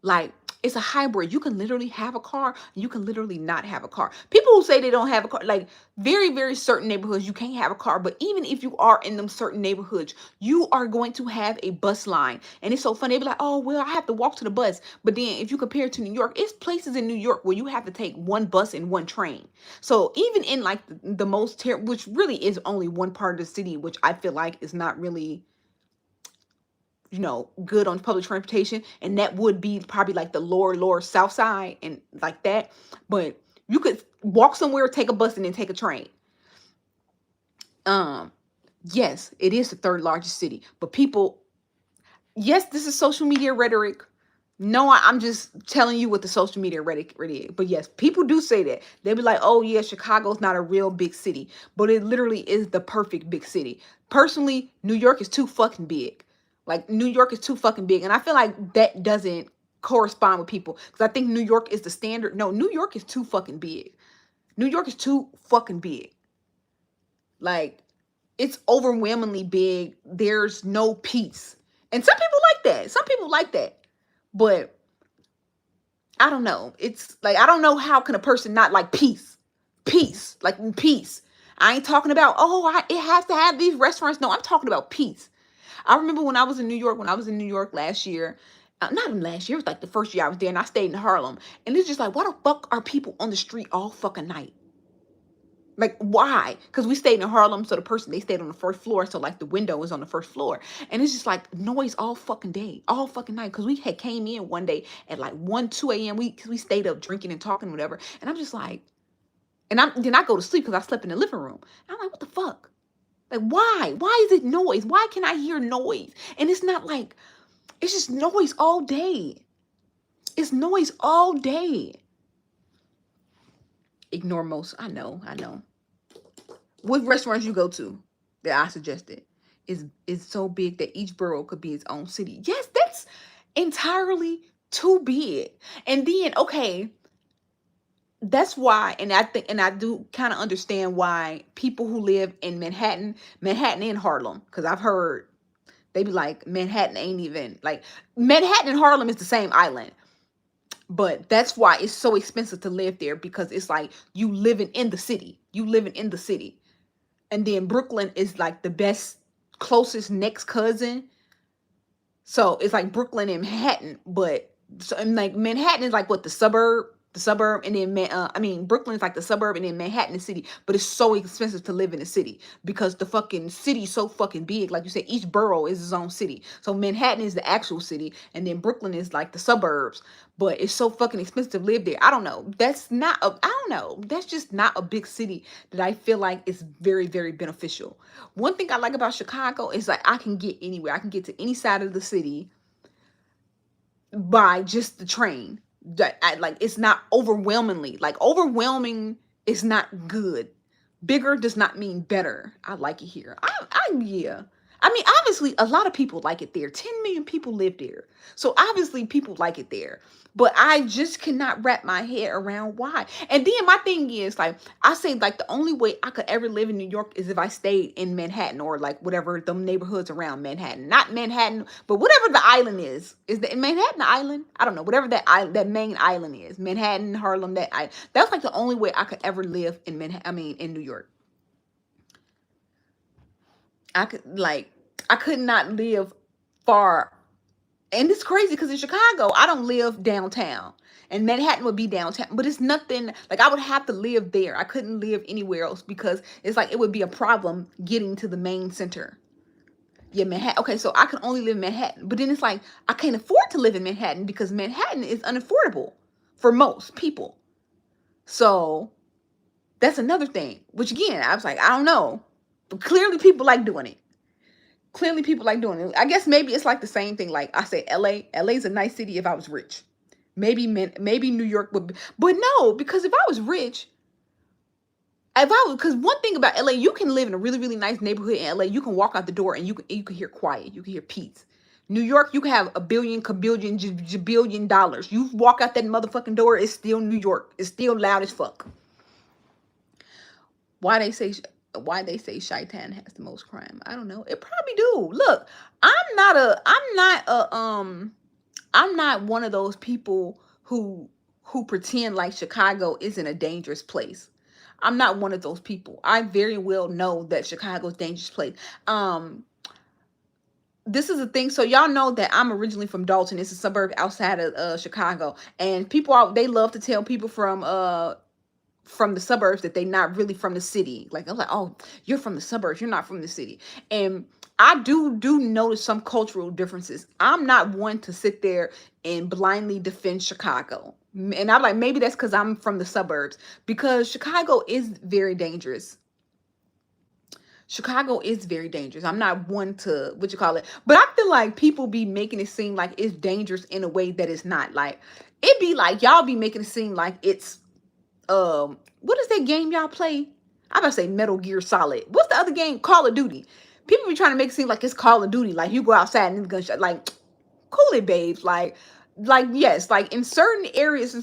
Like, It's a hybrid. You can literally have a car, you can literally not have a car. People who say they don't have a car, like very, very certain neighborhoods, you can't have a car. But even if you are in them certain neighborhoods, you are going to have a bus line. And it's so funny. They be like, oh, well, I have to walk to the bus. But then if you compare it to New York, it's places in New York where you have to take one bus and one train. So even in like the most which really is only one part of the city, which I feel like is not really, you know, good on public transportation, and that would be probably like the lower south side and like that. But you could walk somewhere, take a bus, and then take a train. um yes, it is the third largest city, but people, yes, this is social media rhetoric. No, I'm just telling you what the social media rhetoric is. But yes, people do say that. They be like, oh yeah, Chicago's not a real big city, but it literally is the perfect big city. Personally, New York is too fucking big. Like, New York is too fucking big. And I feel like that doesn't correspond with people, because I think New York is the standard. No, New York is too fucking big. New York is too fucking big. Like, it's overwhelmingly big. There's no peace. And some people like that. Some people like that. But I don't know. It's like, I don't know how can a person not like peace. Peace. Like, peace. I ain't talking about, oh, it has to have these restaurants. No, I'm talking about peace. I remember when I was in New York last year, not even last year, it was like the first year I was there, and I stayed in Harlem. And it's just like, why the fuck are people on the street all fucking night? Like, why? Because we stayed in Harlem, so they stayed on the first floor, so like the window was on the first floor. And it's just like noise all fucking day, all fucking night. Because we had came in one day at like 1, 2 a.m. We stayed up drinking and talking, whatever. And I'm just like, then I go to sleep because I slept in the living room. And I'm like, what the fuck? Like, why? Why is it noise? Why can I hear noise? And it's not like, it's just noise all day. It's noise all day. Ignore most. I know. What restaurants you go to that I suggested is so big that each borough could be its own city. Yes, that's entirely too big. And then, okay, that's why, and I think, and I do kind of understand why people who live in Manhattan and Harlem, because I've heard they be like, Manhattan ain't even like, Manhattan and Harlem is the same island. But that's why it's so expensive to live there, because it's like you living in the city. And then Brooklyn is like the best, closest next cousin. So it's like Brooklyn and Manhattan, but so, and like Manhattan is like what, the suburb, and then Brooklyn is like the suburb, and then Manhattan is city. But it's so expensive to live in the city because the fucking city's so fucking big. Like you said, each borough is its own city. So Manhattan is the actual city, and then Brooklyn is like the suburbs. But it's so fucking expensive to live there. I don't know. I don't know. That's just not a big city that I feel like is very, very beneficial. One thing I like about Chicago is like I can get anywhere. I can get to any side of the city by just the train. Like, it's not overwhelmingly, like, overwhelming is not good. Bigger does not mean better. I like it here. Yeah. I mean, obviously, a lot of people like it there. 10 million people live there. So obviously people like it there. But I just cannot wrap my head around why. And then my thing is, like, I say, like, the only way I could ever live in New York is if I stayed in Manhattan, or like whatever them neighborhoods around Manhattan. Not Manhattan, but whatever the island is. Is the Manhattan the island? I don't know. Whatever that main island is. Manhattan, Harlem, that's like the only way I could ever live in in New York. I could not live far. And it's crazy because in Chicago, I don't live downtown. And Manhattan would be downtown. But it's nothing, like, I would have to live there. I couldn't live anywhere else because it's like it would be a problem getting to the main center. Yeah, Manhattan. Okay, so I can only live in Manhattan. But then it's like I can't afford to live in Manhattan because Manhattan is unaffordable for most people. So that's another thing. Which, again, I was like, I don't know. But clearly people like doing it. I guess maybe it's like the same thing. Like I say, LA is a nice city if I was rich. Maybe New York would be, but no, because if I was rich, because one thing about LA, you can live in a really, really nice neighborhood in LA. You can walk out the door and you can hear quiet. You can hear peace. New York, you can have a billion, kabillion, jabillion dollars. You walk out that motherfucking door, it's still New York. It's still loud as fuck. Why they say Chi-Town has the most crime? I don't know. It probably do. Look, I'm not one of those people who pretend like Chicago isn't a dangerous place. I'm not one of those people. I very well know that Chicago's a dangerous place. Um, this is a thing. So y'all know that I'm originally from Dalton. It's a suburb outside of Chicago, and people out they love to tell people from the suburbs that they not really from the city. Like I'm like, oh, you're from the suburbs, you're not from the city. And I do notice some cultural differences. I'm not one to sit there and blindly defend Chicago. And I'm like, maybe that's because I'm from the suburbs. Because Chicago is very dangerous. Chicago is very dangerous. I'm not one to what you call it, but I feel like people be making it seem like it's dangerous in a way that it's not. Like it be like y'all be making it seem like it's what is that game y'all play? I'm about to say Metal Gear Solid. What's the other game? Call of Duty. People be trying to make it seem like it's Call of Duty. Like you go outside and it's gunshot. Like cool it, babes. Like yes, like in certain areas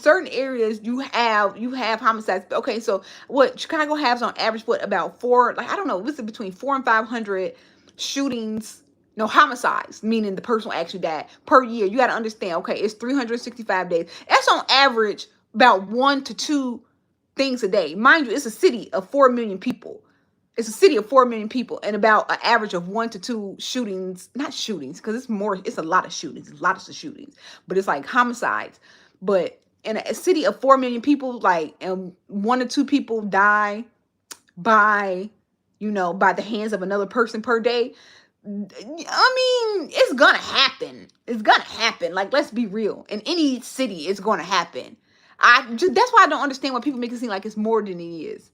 you have homicides. Okay, so what Chicago has on average, what about four? Like I don't know, what's it between 400 and 500 shootings? No, homicides, meaning the person actually died per year. You got to understand. Okay, it's 365 days. That's on average about 1 to 2 things a day. Mind you, it's a city of 4 million people. It's a city of 4 million people and about an average of 1 to 2 shootings, not shootings, because it's a lot of shootings, lots of shootings, but it's like homicides. But in a city of 4 million people, like, and 1 to 2 people die by, by the hands of another person per day. I mean, it's gonna happen. It's gonna happen. Like, let's be real. In any city, it's gonna happen. That's why I don't understand why people make it seem like it's more than it is.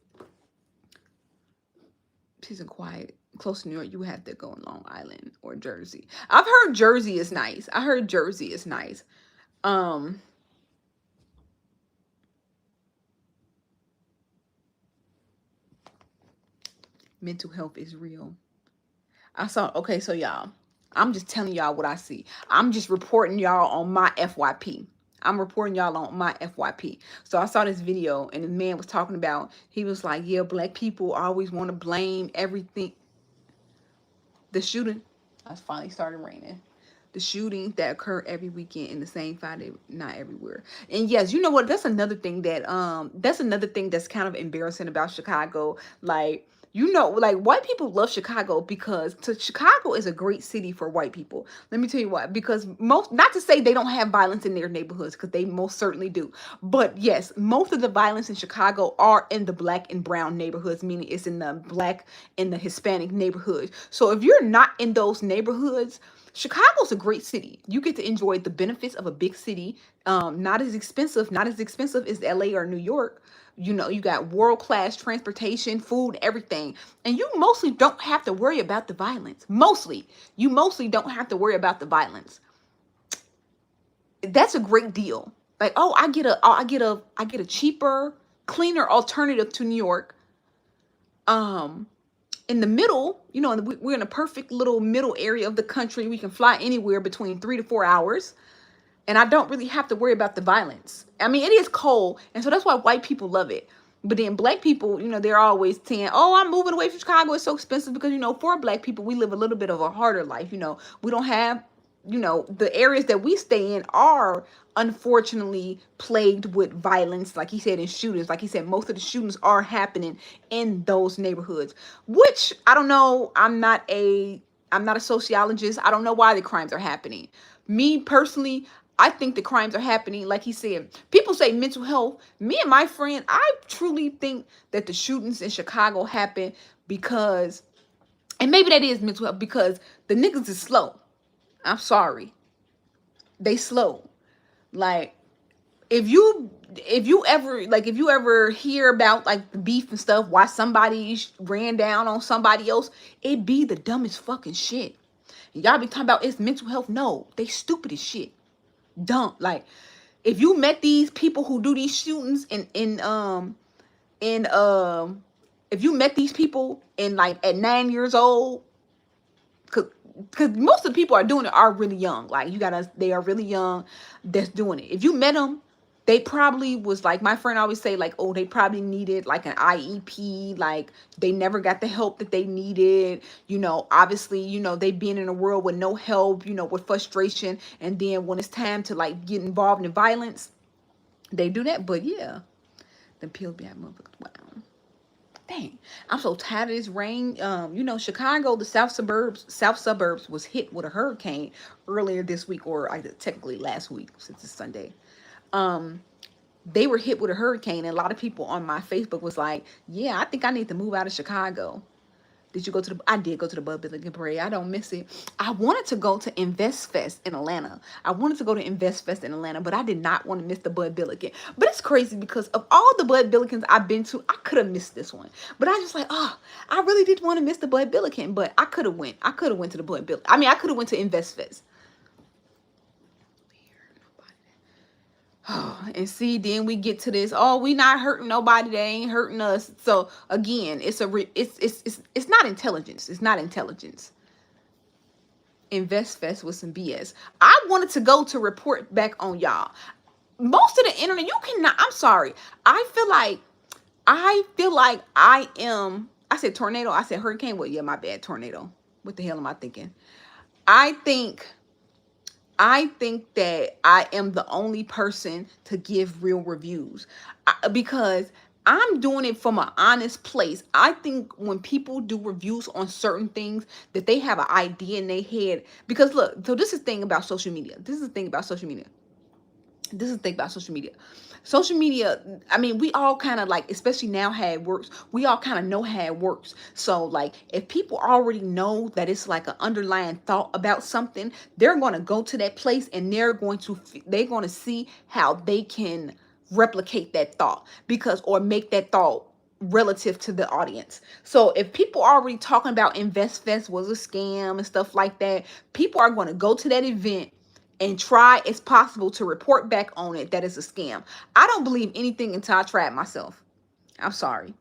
Peace and quiet. Close to New York, you have to go in Long Island or Jersey. I've heard Jersey is nice. I heard Jersey is nice. Mental health is real. Okay, so y'all, I'm just telling y'all what I see. I'm just reporting y'all on my FYP. I'm reporting y'all on my FYP. So I saw this video and the man was talking about, he was like, yeah, black people always want to blame everything. The shooting, I finally started raining. The shootings that occur every weekend in the same Friday, not everywhere. And yes, you know what? That's another thing that's kind of embarrassing about Chicago. Like, like white people love Chicago because Chicago is a great city for white people. Let me tell you why. Because not to say they don't have violence in their neighborhoods, because they most certainly do. But yes, most of the violence in Chicago are in the black and brown neighborhoods, meaning it's in the black and the Hispanic neighborhoods. So if you're not in those neighborhoods, Chicago's a great city. You get to enjoy the benefits of a big city. Not as expensive as LA or New York. You got world-class transportation, food, everything. And you mostly don't have to worry about the violence. You mostly don't have to worry about the violence. That's a great deal. Like, oh, I get a cheaper, cleaner alternative to New York. In the middle, we're in a perfect little middle area of the country. We can fly anywhere between 3 to 4 hours. And I don't really have to worry about the violence. I mean, it is cold. And so that's why white people love it. But then black people, they're always saying, oh, I'm moving away from Chicago. It's so expensive because, for black people, we live a little bit of a harder life. We don't have, the areas that we stay in are unfortunately plagued with violence. Like he said, in shootings. Like he said, most of the shootings are happening in those neighborhoods, which I don't know. I'm not a sociologist. I don't know why the crimes are happening. Me personally, I think the crimes are happening, like he said. People say mental health. Me and my friend, I truly think that the shootings in Chicago happen because, and maybe that is mental health, because the niggas is slow. I'm sorry. They slow. Like, if you ever hear about like the beef and stuff, why somebody ran down on somebody else, it be the dumbest fucking shit. Y'all be talking about it's mental health. No, they stupid as shit. Dumb. Like, if you met these people who do these shootings if you met these people in like at 9 years old, because most of the people are doing it are really young. Like, they are really young that's doing it. If you met them, they probably was like, my friend always say, like, oh, they probably needed like an IEP. Like, they never got the help that they needed. Obviously, they been in a world with no help, with frustration. And then when it's time to like get involved in violence, They do that, but yeah, the peels be having motherfuckers. Wow. Dang, I'm so tired of this rain. Chicago, the south suburbs was hit with a hurricane earlier this week, or technically last week since it's Sunday. Um, they were hit with a hurricane, and a lot of people on my Facebook was like, "Yeah, I think I need to move out of Chicago." Did you go to the? I did go to the Bud Billiken Parade. I don't miss it. I wanted to go to Investfest in Atlanta. I wanted to go to Investfest in Atlanta, but I did not want to miss the Bud Billiken. But it's crazy because of all the Bud Billikens I've been to, I could have missed this one. But I just like, oh, I really did want to miss the Bud Billiken, but I could have went. I could have went to the Bud Bill. I mean, I could have went to Investfest. And see, then we get to this. Oh, we not hurting nobody. They ain't hurting us. So again, it's not intelligence. It's not intelligence. Investfest with some BS. I wanted to go to report back on y'all. Most of the internet, you cannot. I'm sorry. I feel like I am. I said tornado. I said hurricane. Well, yeah, my bad. Tornado. What the hell am I thinking? I think I think that I am the only person to give real reviews because I'm doing it from an honest place. I think when people do reviews on certain things, that they have an idea in their head. Because look, so this is the thing about social media. This is the thing about social media. This is the thing about social media. Social media, I mean, we all kind of like, especially now how it works, we all kind of know how it works. So like if people already know that it's like an underlying thought about something, they're going to go to that place and they're going to see how they can replicate that thought, because or make that thought relative to the audience. So if people are already talking about InvestFest was a scam and stuff like that, people are going to go to that event and try as possible to report back on it that it's a scam. I don't believe anything until I try it myself. I'm sorry.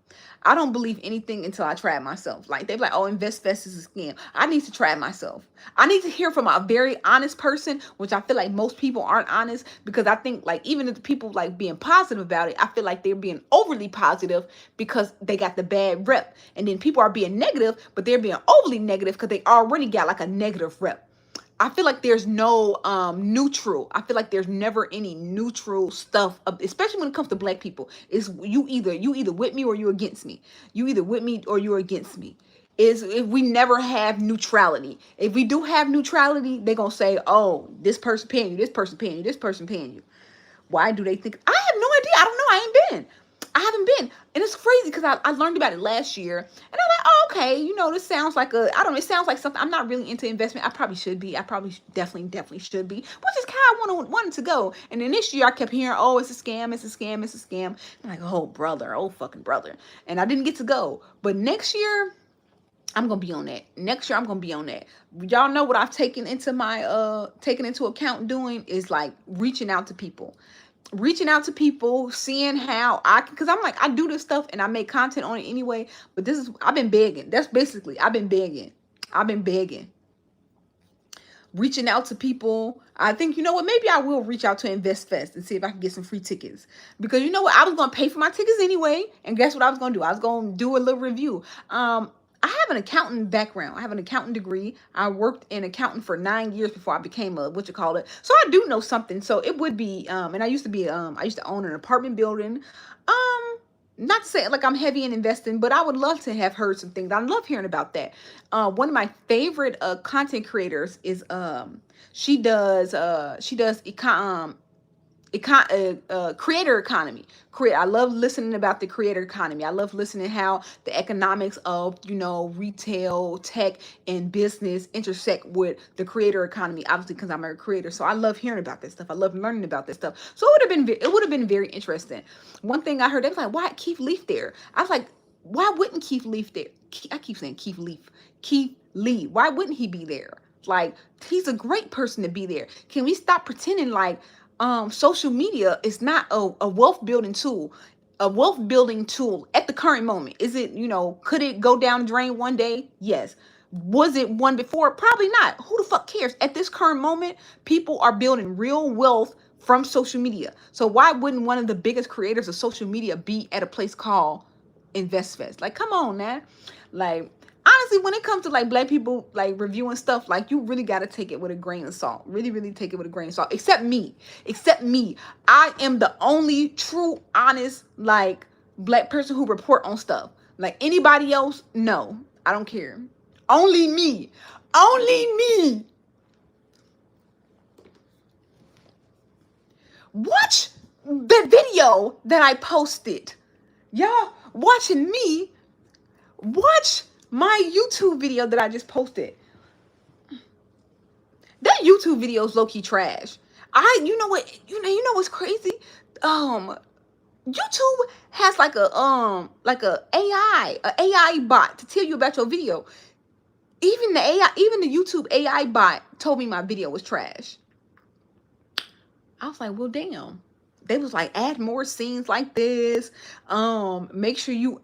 I don't believe anything until I try it myself. Like they're like, oh, InvestFest is a scam. I need to try it myself. I need to hear from a very honest person, which I feel like most people aren't honest, because I think like even if the people like being positive about it, I feel like they're being overly positive because they got the bad rep. And then people are being negative, but they're being overly negative because they already got like a negative rep. I feel like there's no neutral. I feel like there's never any neutral stuff, especially when it comes to black people. Is you either with me or you against me. You either with me or you're against me. Is if we never have neutrality. If we do have neutrality, they're gonna say, oh, this person paying you, this person paying you, this person paying you. Why do they think? I have no idea. I don't know. I ain't been. I haven't been. And it's crazy because I learned about it last year. And I'm like, oh, okay, this sounds like I don't know, it sounds like something. I'm not really into investment. I probably should be. I probably definitely should be. Which is kind of wanted to go. And then this year I kept hearing, oh, it's a scam, it's a scam, it's a scam. I'm like, oh, brother, oh, fucking brother. And I didn't get to go. But next year, I'm gonna be on that. Next year, I'm gonna be on that. Y'all know what I've taken into account doing is like reaching out to people, seeing how because I'm like, I do this stuff and I make content on it anyway, but I've been begging. That's basically, I've been begging, reaching out to people. I think, you know what, maybe I will reach out to InvestFest and see if I can get some free tickets, because you know what, I was going to pay for my tickets anyway, and guess what I was going to do? I was going to do a little review. I have an accounting background. I have an accounting degree. I worked in accounting for 9 years before I became so I do know something. So it would be, and I used to own an apartment building. Um, Not to say like I'm heavy in investing, but I would love to have heard some things. I love hearing about that. One of my favorite content creators is she does creator economy. I love listening about the creator economy. I love listening how the economics of retail, tech, and business intersect with the creator economy. Obviously, because I'm a creator, so I love hearing about this stuff. I love learning about this stuff. So it would have been very interesting. One thing I heard, they was like, "Why Keith Leaf there?" I was like, "Why wouldn't Keith Leaf there?" I keep saying Keith Leaf. Keith Lee. Why wouldn't he be there? Like, he's a great person to be there. Can we stop pretending like social media is not a wealth building tool? A wealth building tool at the current moment. Is it, could it go down the drain one day? Yes. Was it one before? Probably not. Who the fuck cares? At this current moment, people are building real wealth from social media. So why wouldn't one of the biggest creators of social media be at a place called InvestFest? Like, come on, man. Like, honestly, when it comes to like black people like reviewing stuff, like you really got to take it with a grain of salt. Really, really take it with a grain of salt. Except me. Except me. I am the only true, honest, like black person who report on stuff. Like anybody else, no. I don't care. Only me. Only me. Watch the video that I posted. Y'all watching me. Watch my YouTube video that I just posted. That YouTube video is low-key trash. You know what, you know what's crazy? YouTube has like a AI bot to tell you about your video. Even the YouTube AI bot told me my video was trash. I was like, well, damn. They was like, add more scenes like this. Make sure you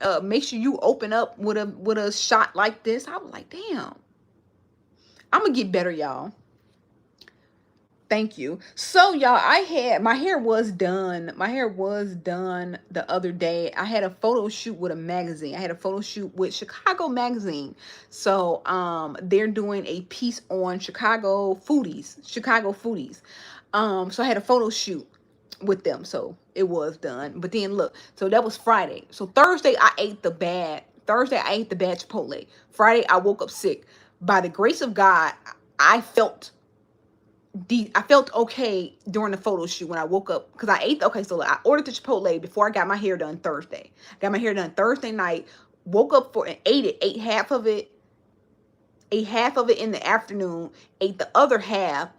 open up with a shot like this. I was like, damn. I'm gonna get better, y'all. Thank you. So y'all, my hair was done. My hair was done the other day. I had a photo shoot with a magazine. I had a photo shoot with Chicago Magazine. So they're doing a piece on Chicago foodies. So I had a photo shoot with them. So it was done. But then look, so that was Friday. So Thursday I ate the bad Chipotle. Friday I woke up sick. By the grace of God, I felt okay during the photo shoot when I woke up, because so I ordered the Chipotle before I got my hair done Thursday. Got my hair done Thursday night, woke up and ate half of it in the afternoon, ate the other half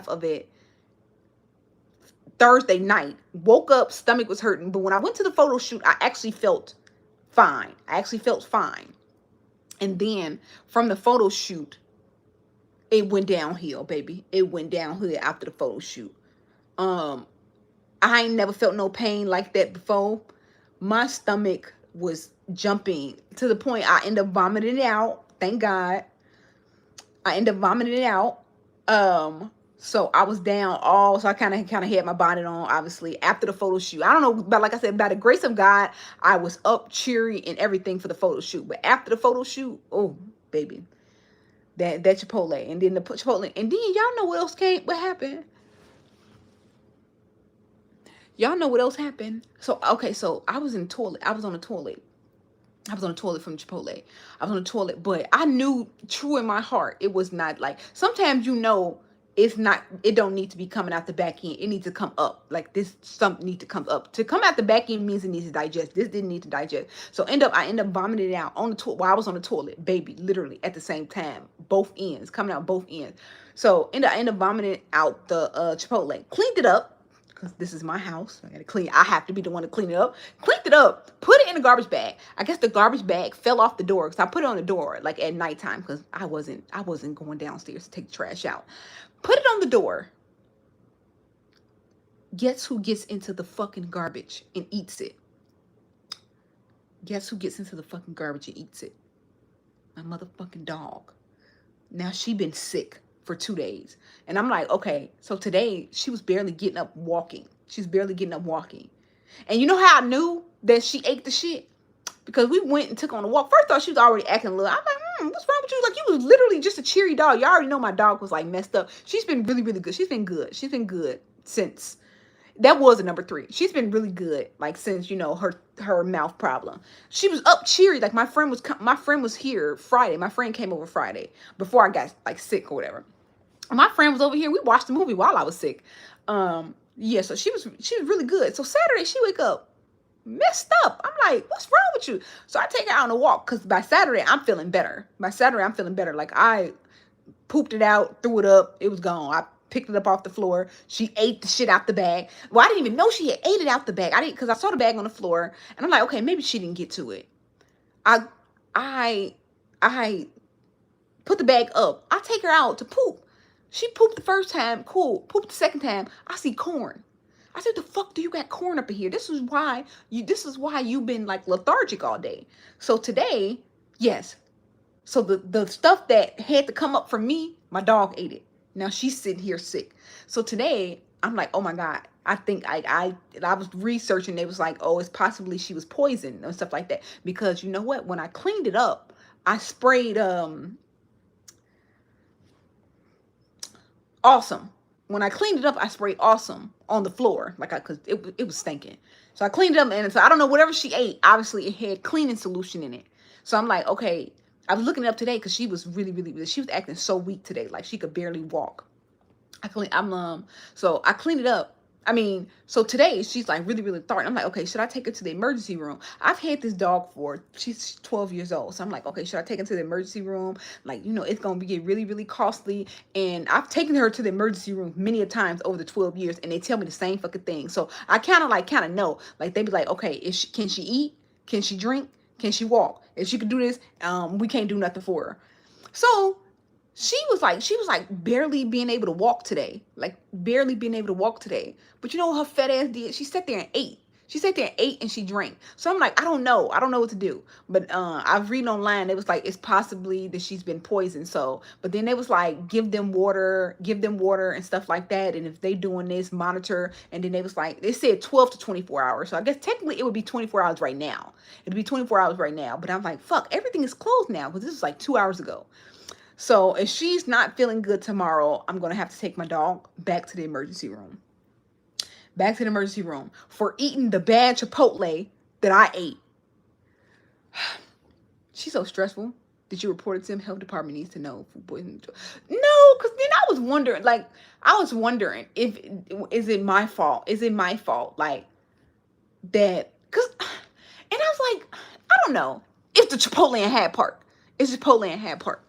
of it Thursday night, woke up, stomach was hurting. But when I went to the photo shoot, I actually felt fine. And then from the photo shoot, it went downhill, baby. It went downhill after the photo shoot. I ain't never felt no pain like that before. My stomach was jumping to the point I ended up vomiting it out. Thank God. I ended up vomiting it out. So I was down so I kind of had my bonnet on, obviously, after the photo shoot. I don't know, but like I said, by the grace of God, I was up, cheery, and everything for the photo shoot. But after the photo shoot, oh, baby. That Chipotle, and then the Chipotle, and then y'all know what happened? Y'all know what else happened? So, okay, so I was on the toilet from Chipotle. I was on the toilet, but I knew true in my heart, it was not like, sometimes it don't need to be coming out the back end. It needs to come up. Like this, something needs to come up. To come out the back end means it needs to digest. This didn't need to digest. So I end up vomiting it out on the toilet while I was on the toilet, baby, literally at the same time, both ends, coming out both ends. So I end up vomiting out the Chipotle. Cleaned it up, because this is my house. I have to be the one to clean it up. Cleaned it up, put it in a garbage bag. I guess the garbage bag fell off the door, because I put it on the door like at nighttime, because I wasn't going downstairs to take the trash out. Put it on the door. Guess who gets into the fucking garbage and eats it? Guess who gets into the fucking garbage and eats it? My motherfucking dog. Now she been sick for 2 days. And I'm like, okay, so today she was barely getting up walking. And you know how I knew that she ate the shit? Because we went and took on a walk. First off, she was already acting a little. I'm like, what's wrong with you? Like, you was literally just a cheery dog. You already know my dog was like messed up. She's been really, really good. She's been good since. That was a number 3. She's been really good, like, since, her mouth problem. She was up cheery. Like, my friend was here Friday. My friend came over Friday before I got like sick or whatever. My friend was over here. We watched the movie while I was sick. Yeah, so she was really good. So Saturday she wake up messed up. I'm like, what's wrong with you? So I take her out on a walk, because by Saturday I'm feeling better. Like, I pooped it out, threw it up, it was gone. I picked it up off the floor. She ate the shit out the bag. Well, I didn't even know she had ate it out the bag. I didn't, because I saw the bag on the floor, and I'm like, okay, maybe she didn't get to it. I put the bag up. I take her out to poop. She pooped the first time, cool. Pooped the second time, I see corn. I said, the fuck do you got corn up in here? This is why you've been like lethargic all day. So today, yes. So the stuff that had to come up for me, my dog ate it. Now she's sitting here sick. So today, I'm like, oh my God. I think I was researching. It was like, oh, it's possibly she was poisoned and stuff like that. Because you know what? When I cleaned it up, I sprayed awesome. When I cleaned it up, I sprayed awesome on the floor, like cause it was stinking. So I cleaned it up, and so I don't know, whatever she ate, obviously it had cleaning solution in it. So I'm like, okay. I was looking it up today because she was really, she was acting so weak today, like she could barely walk. So I cleaned it up. I mean, so today she's like really throwing. I'm like, okay, should I take her to the emergency room? I've had this dog for, she's 12 years old. So I'm like, okay, should I take her to the emergency room? Like, it's gonna be really costly. And I've taken her to the emergency room many a times over the 12 years, and they tell me the same fucking thing. So I kind of know. Like, they be like, okay, can she eat? Can she drink? Can she walk? If she could do this, we can't do nothing for her. So she was like barely being able to walk today. Like barely being able to walk today. But you know what her fat ass did? She sat there and ate. She sat there and ate, and she drank. So I'm like, I don't know. I don't know what to do. But I've read online, it was like it's possibly that she's been poisoned. So, but then it was like give them water and stuff like that. And if they doing this, monitor. And then they was like, they said 12 to 24 hours. So I guess technically it would be 24 hours right now. It'd be 24 hours right now. But I'm like, fuck, everything is closed now because this is like 2 hours ago. So if she's not feeling good tomorrow, I'm going to have to take my dog back to the emergency room. Back to the emergency room for eating the bad Chipotle that I ate. She's so stressful. Did you report it to him? Health department needs to know food poisoning. No, because then I was wondering if, is it my fault? Is it my fault? Like that, because, and I was like, I don't know. It's the Chipotle in Hyde Park. It's Chipotle in Hyde Park.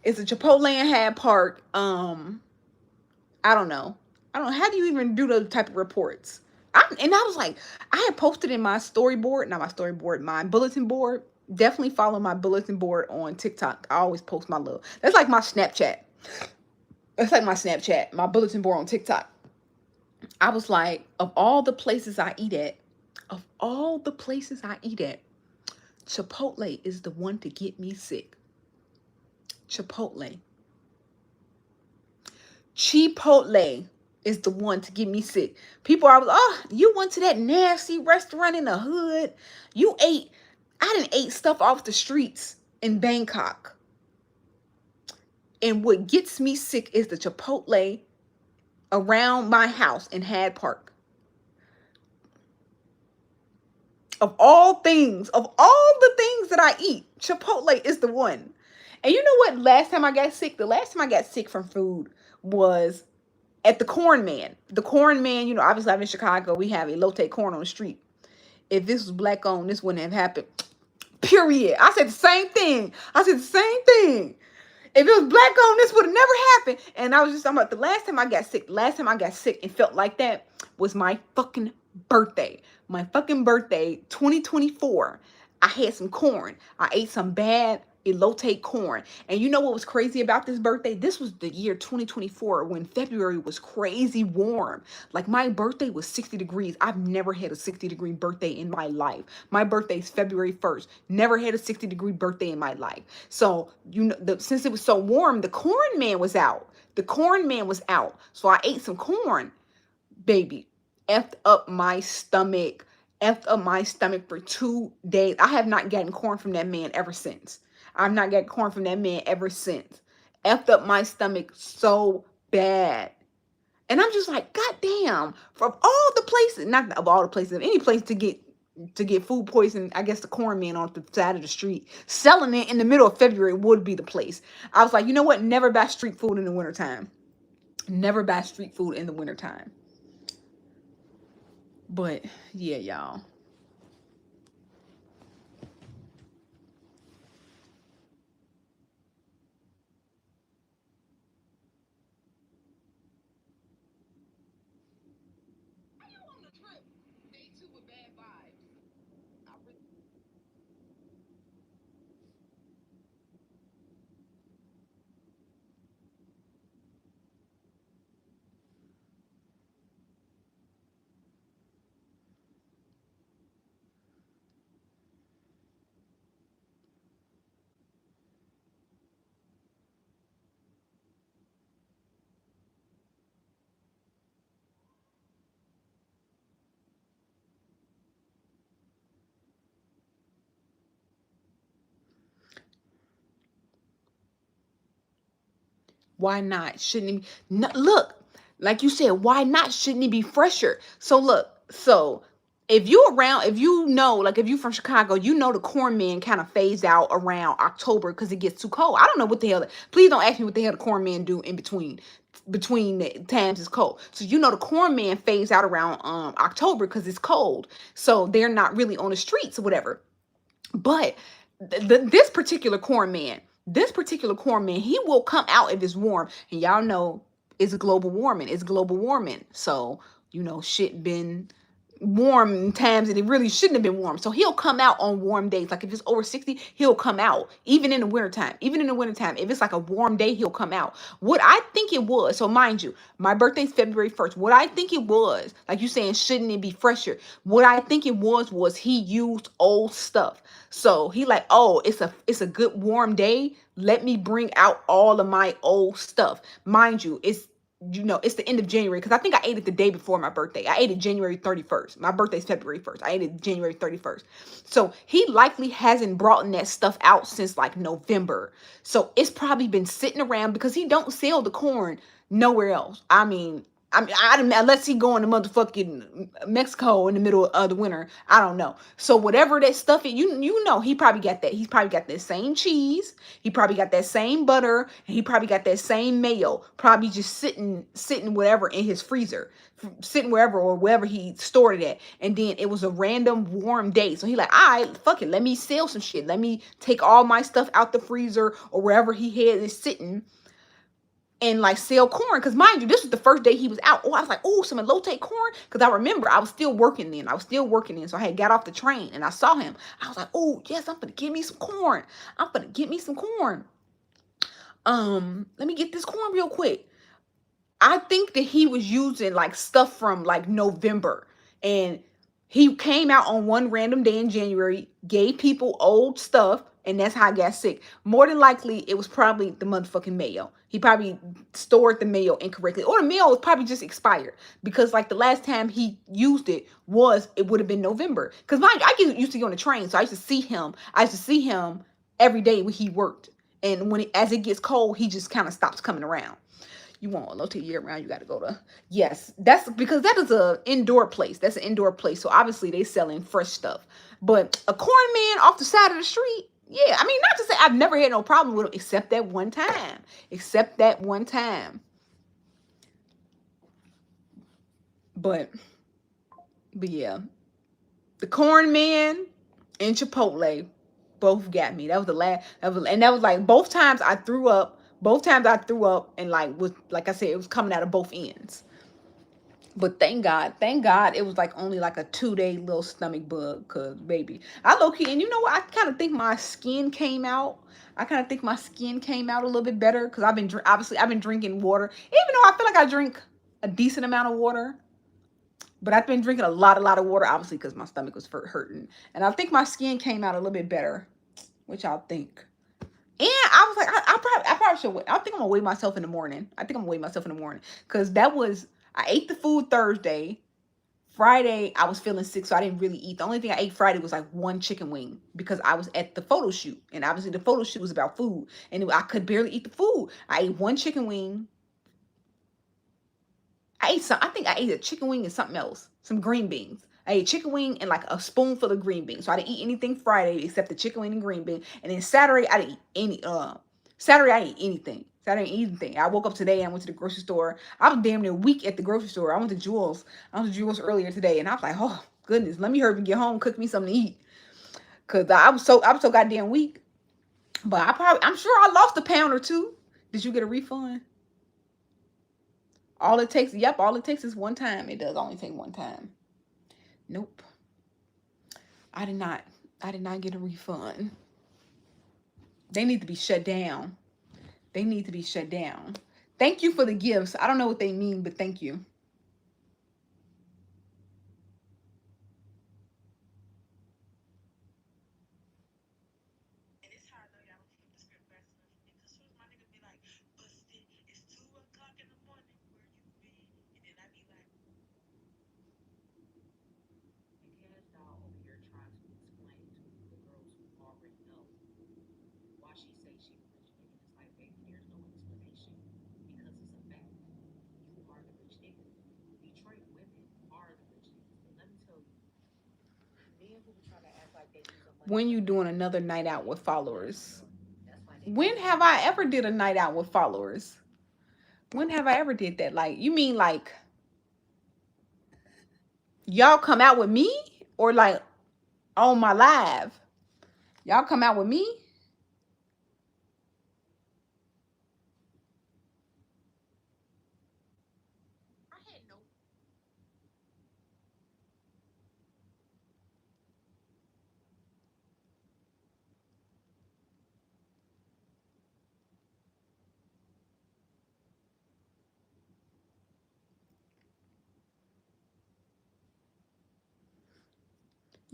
It's a Chipotle in Hyde Park. I don't know. I don't know. How do you even do those type of reports? And I was like, I had posted in my storyboard, not my storyboard, my bulletin board. Definitely follow my bulletin board on TikTok. I always post my little. That's like my Snapchat. That's like my Snapchat, my bulletin board on TikTok. I was like, of all the places I eat at, Chipotle is the one to get me sick. Chipotle. Chipotle is the one to get me sick. People are, oh, you went to that nasty restaurant in the hood. I didn't ate stuff off the streets in Bangkok. And what gets me sick is the Chipotle around my house in Hyde Park. Of all the things that I eat, Chipotle is the one. And you know what? The last time I got sick from food was at the Corn Man. The Corn Man, obviously I'm in Chicago. We have a Elote Corn on the street. If this was black owned, this wouldn't have happened. Period. I said the same thing. If it was black owned, this would have never happened. And I was just talking about the last time I got sick and felt like that was my fucking birthday. My fucking birthday, 2024. I had some corn. I ate some bad elote corn. And you know what was crazy about this birthday? This was the year 2024 when February was crazy warm. Like my birthday was 60 degrees. I've never had a 60-degree birthday in my life. My birthday is February 1st. Never had a 60-degree birthday in my life. So, since it was so warm, the corn man was out. So I ate some corn, baby. Effed up my stomach. Effed up my stomach for 2 days. I have not gotten corn from that man ever since. I've not gotten corn from that man ever since. Effed up my stomach so bad. And I'm just like, God damn, from all the places, not of all the places, any place to get food poisoning, I guess the corn man on the side of the street selling it in the middle of February would be the place. I was like, you know what? Never buy street food in the wintertime. Never buy street food in the wintertime. But yeah, y'all. Why not? Shouldn't it be? No, look, like you said, why not? Shouldn't it be fresher? So look, so if you around, if you know, like if you from Chicago, you know the corn man kind of phase out around October because it gets too cold. I don't know what the hell. Please don't ask me what the hell the corn man do in between the times it's cold. So you know the corn man phase out around October because it's cold. So they're not really on the streets or whatever. But this particular corn man, he will come out if it's warm. And y'all know it's global warming. It's global warming. So, shit been warm in times that it really shouldn't have been warm. So he'll come out on warm days. Like if it's over 60, he'll come out. Even in the wintertime. Even in the wintertime. If it's like a warm day, he'll come out. What I think it was, so mind you, my birthday's February 1st. What I think it was, like you saying, shouldn't it be fresher? What I think it was he used old stuff. So he like, oh, it's a good warm day. Let me bring out all of my old stuff. Mind you, it's the end of January because I think I ate it the day before my birthday. I ate it January 31st. My birthday's February 1st. I ate it January 31st. So he likely hasn't brought that stuff out since like November. So it's probably been sitting around because he don't sell the corn nowhere else. Unless he going to motherfucking Mexico in the middle of the winter, I don't know. So whatever that stuff is, he probably got that. He's probably got that same cheese. He probably got that same butter, and he probably got that same mayo. Probably just sitting whatever in his freezer, sitting wherever or wherever he stored it at. And then it was a random warm day, so he like, all right, fuck it, let me sell some shit. Let me take all my stuff out the freezer or wherever he had it sitting and like sell corn. Because mind you, this was the first day he was out. Oh, I was like, oh, some elote corn. Because I remember I was still working then. So I had got off the train and I saw him. I was like, oh yes, I'm gonna get me some corn. I'm gonna get me some corn. Let me get this corn real quick. I think that he was using like stuff from like November, and he came out on one random day in January, gave people old stuff, and that's how I got sick. More than likely, it was probably the motherfucking mayo. He probably stored the mayo incorrectly, or the mayo was probably just expired because like the last time he used it would have been November. Because mind you, I get used to get on the train, so I used to see him. I used to see him every day when he worked, and as it gets cold, he just kind of stops coming around. You want a low year round, you got to go to, yes, that's because that is a indoor place. That's an indoor place. So obviously they selling fresh stuff. But a corn man off the side of the street, yeah. I mean, not to say I've never had no problem with him except that one time. Except that one time. But yeah. The corn man and Chipotle both got me. That was the last. That was like both times I threw up. Both times I threw up and like was like I said, it was coming out of both ends. But thank God, it was like only like a 2-day little stomach bug. Cause baby, I low key, and you know what? I kind of think my skin came out. I kind of think my skin came out a little bit better because obviously I've been drinking water. Even though I feel like I drink a decent amount of water, but I've been drinking a lot of water, obviously because my stomach was hurting, and I think my skin came out a little bit better. Which I'll think. And I was like, I probably should wait. I think I'm gonna weigh myself in the morning. I think I'm gonna weigh myself in the morning because I ate the food Thursday. Friday, I was feeling sick, so I didn't really eat. The only thing I ate Friday was like one chicken wing because I was at the photo shoot, and obviously the photo shoot was about food, and I could barely eat the food. I ate one chicken wing. I think I ate a chicken wing and something else, some green beans. I ate chicken wing and like a spoonful of green beans. So I didn't eat anything Friday except the chicken wing and green bean. And then Saturday I didn't eat Saturday I didn't eat anything. Saturday I didn't eat anything. I woke up today, I went to the grocery store. I was damn near weak at the grocery store. I went to Jewel's. I went to Jewel's earlier today, and I was like, oh goodness, let me hurry and get home, cook me something to eat. Cause I was so goddamn weak. But I'm sure I lost a pound or two. Did you get a refund? All it takes is one time. It does only take one time. Nope. I did not. I did not get a refund. They need to be shut down. They need to be shut down. Thank you for the gifts. I don't know what they mean, but thank you. When you doing another night out with followers? When have I ever did a night out with followers? When have I ever did that? Like, you mean like y'all come out with me, or like on my live? Y'all come out with me?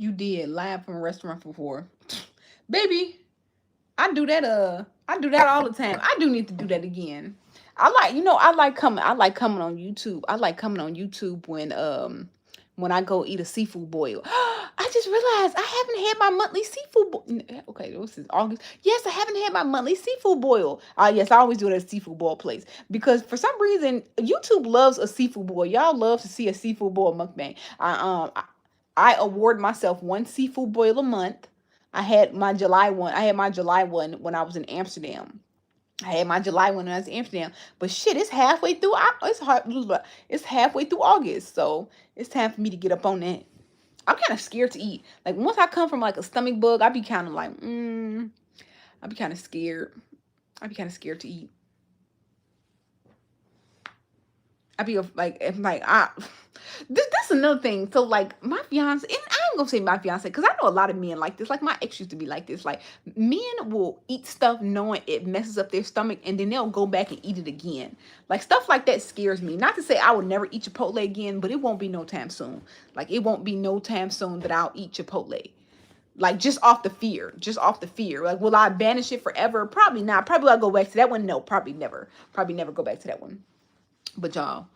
You did live from a restaurant before. Baby, I do that all the time. I do need to do that again. I like coming on YouTube. I like coming on YouTube when I go eat a seafood boil. I just realized I haven't had my monthly seafood boil. Okay, this is August. Yes, I haven't had my monthly seafood boil. Yes, I always do it at a seafood boil place because for some reason YouTube loves a seafood boil. Y'all love to see a seafood boil mukbang. I award myself one seafood boil a month. I had my July one. I had my July one when I was in Amsterdam. I had my July one when I was in Amsterdam. But shit, it's halfway through. It's hard. It's halfway through August, so it's time for me to get up on that. I'm kind of scared to eat. Like once I come from like a stomach bug, I be kind of like, I be kind of scared. I be kind of scared to eat. I be like, if like I. This another thing. So like my fiance, and I ain't gonna say my fiance because I know a lot of men like this. Like my ex used to be like this. Like men will eat stuff knowing it messes up their stomach, and then they'll go back and eat it again. Like stuff like that scares me. Not to say I would never eat Chipotle again, but it won't be no time soon. Like it won't be no time soon that I'll eat Chipotle. Like just off the fear, just off the fear. Like will I banish it forever? Probably not. Probably I'll go back to that one. No, probably never. Probably never go back to that one. But y'all,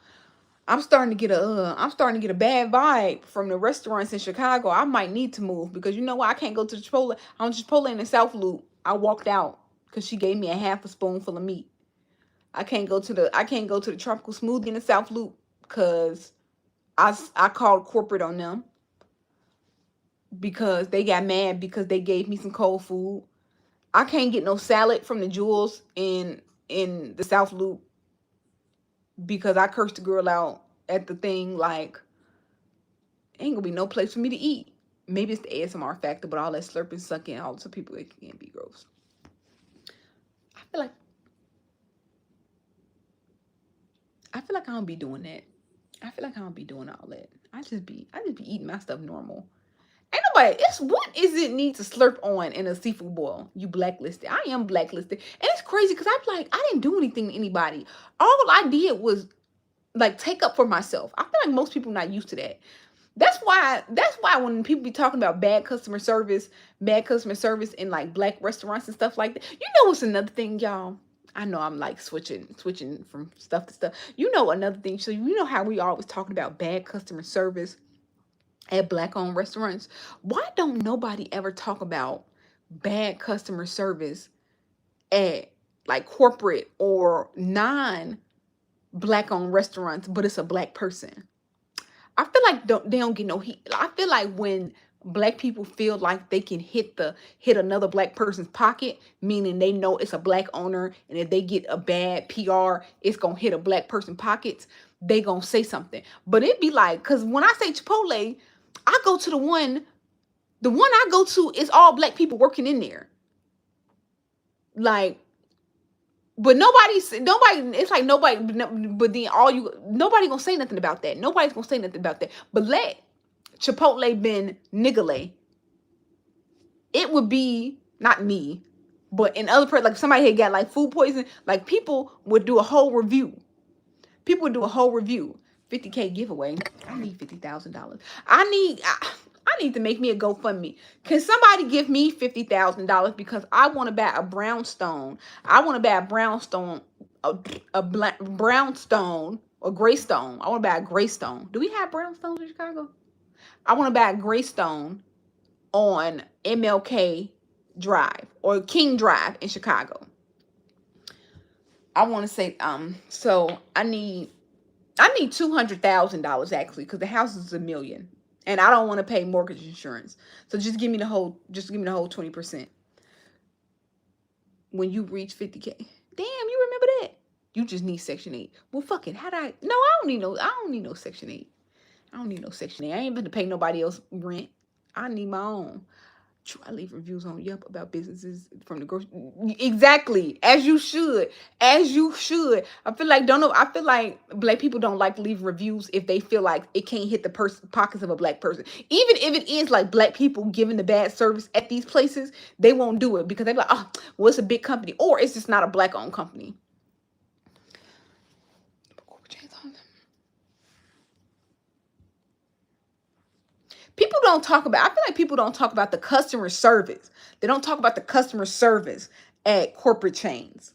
I'm starting to get a bad vibe from the restaurants in Chicago. I might need to move because you know what? I can't go to the Chipotle. I don't Chipotle in the South Loop. I walked out because she gave me a half a spoonful of meat. I can't go to the tropical smoothie in the South Loop because I called corporate on them because they got mad because they gave me some cold food. I can't get no salad from the Jewels in the South Loop because I cursed the girl out at the thing. Like ain't gonna be no place for me to eat. Maybe it's the ASMR factor, but all that slurping, sucking, all some people it can be gross. I feel like I feel like I don't be doing that. I feel like I don't be doing all that. I just be eating my stuff normal. Ain't nobody. It's what is it need to slurp on in a seafood boil? You blacklisted. I am blacklisted, and it's crazy because I'm like I didn't do anything to anybody. All I did was like take up for myself. I feel like most people not used to that. That's why when people be talking about bad customer service in like black restaurants and stuff like that. You know what's another thing, y'all? I know I'm like switching from stuff to stuff. You know another thing. So you know how we always talking about bad customer service at black owned restaurants? Why don't nobody ever talk about bad customer service at like corporate or non black owned restaurants, but it's a black person? I feel like they don't get no heat. I feel like when black people feel like they can hit another black person's pocket, meaning they know it's a black owner, and if they get a bad PR, it's gonna hit a black person pockets. They gonna say something, but it be like, cause when I say Chipotle, I go to the one I go to is all black people working in there, like. But nobody. It's like nobody. But then nobody gonna say nothing about that. Nobody's gonna say nothing about that. But let Chipotle been niggly, it would be not me, but in other person, like somebody had got like food poison, like people would do a whole review. People would do a whole review. 50K giveaway. I need $50,000. I need to make me a GoFundMe. Can somebody give me $50,000 because I want to buy a brownstone. I want to buy a brownstone, a black brownstone or graystone. I want to buy a graystone. Do we have brownstones in Chicago? I want to buy a graystone on MLK Drive or King Drive in Chicago. I want to say so I need $200,000 actually because the house is $1 million. and I don't want to pay mortgage insurance. So just give me the whole 20%. When you reach 50K. Damn, you remember that? You just need Section 8. Well, fuck it. How'd I? No, I don't need no Section 8. I don't need no Section 8. I ain't going to pay nobody else rent. I need my own. I leave reviews on Yelp about businesses from the grocery. Exactly, as you should, as you should. I feel like don't know. I feel like black people don't like to leave reviews if they feel like it can't hit the pockets of a black person. Even if it is like black people giving the bad service at these places, they won't do it because they're like, oh, well, it's a big company, or it's just not a black-owned company. People don't talk about, I feel like people don't talk about the customer service. They don't talk about the customer service at corporate chains.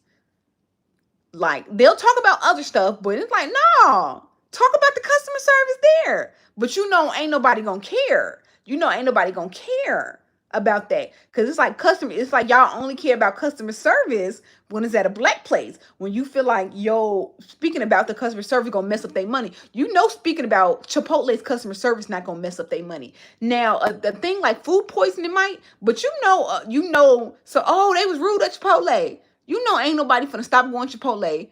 Like, they'll talk about other stuff, but it's like, no, talk about the customer service there. But ain't nobody gonna care. Ain't nobody gonna care about that. Because it's like it's like y'all only care about customer service when it's at a black place. When you feel like, speaking about the customer service gonna mess up their money. Speaking about Chipotle's customer service not gonna mess up their money. Now, the thing like food poisoning might, but so, they was rude at Chipotle. Ain't nobody finna stop going Chipotle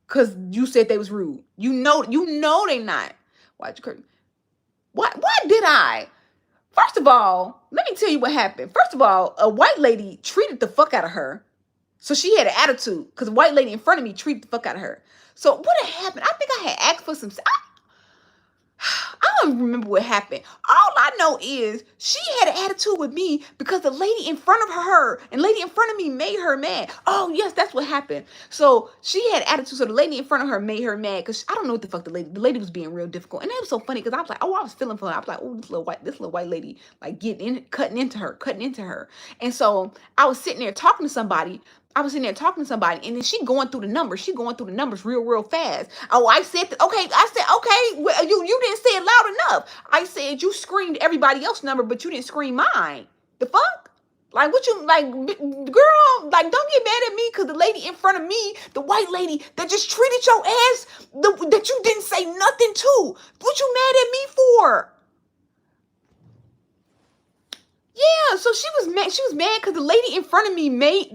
because you said they was rude. You know they not. Why'd you curse? Why did I? First of all, let me tell you what happened. First of all, a white lady treated the fuck out of her. So she had an attitude because a white lady in front of me treated the fuck out of her. So what had happened? I think I had asked for some... I don't remember what happened. All I know is she had an attitude with me because the lady in front of her and lady in front of me made her mad. Oh, yes, that's what happened. So she had attitude. So the lady in front of her made her mad because I don't know what the fuck the lady was being real difficult. And it was so funny because I was like, I was feeling for her. I was like, oh, this little white lady, like cutting into her. And so I was sitting there talking to somebody. And then she going through the numbers. She going through the numbers real fast. Oh, I said, okay, well, you didn't say it loud enough. I said you screamed everybody else's number, but you didn't scream mine. The fuck? Like, what you, like, girl, like, don't get mad at me because the lady in front of me, the white lady that just treated your ass, that you didn't say nothing to. What you mad at me for? Yeah, so she was mad. She was mad because the lady in front of me made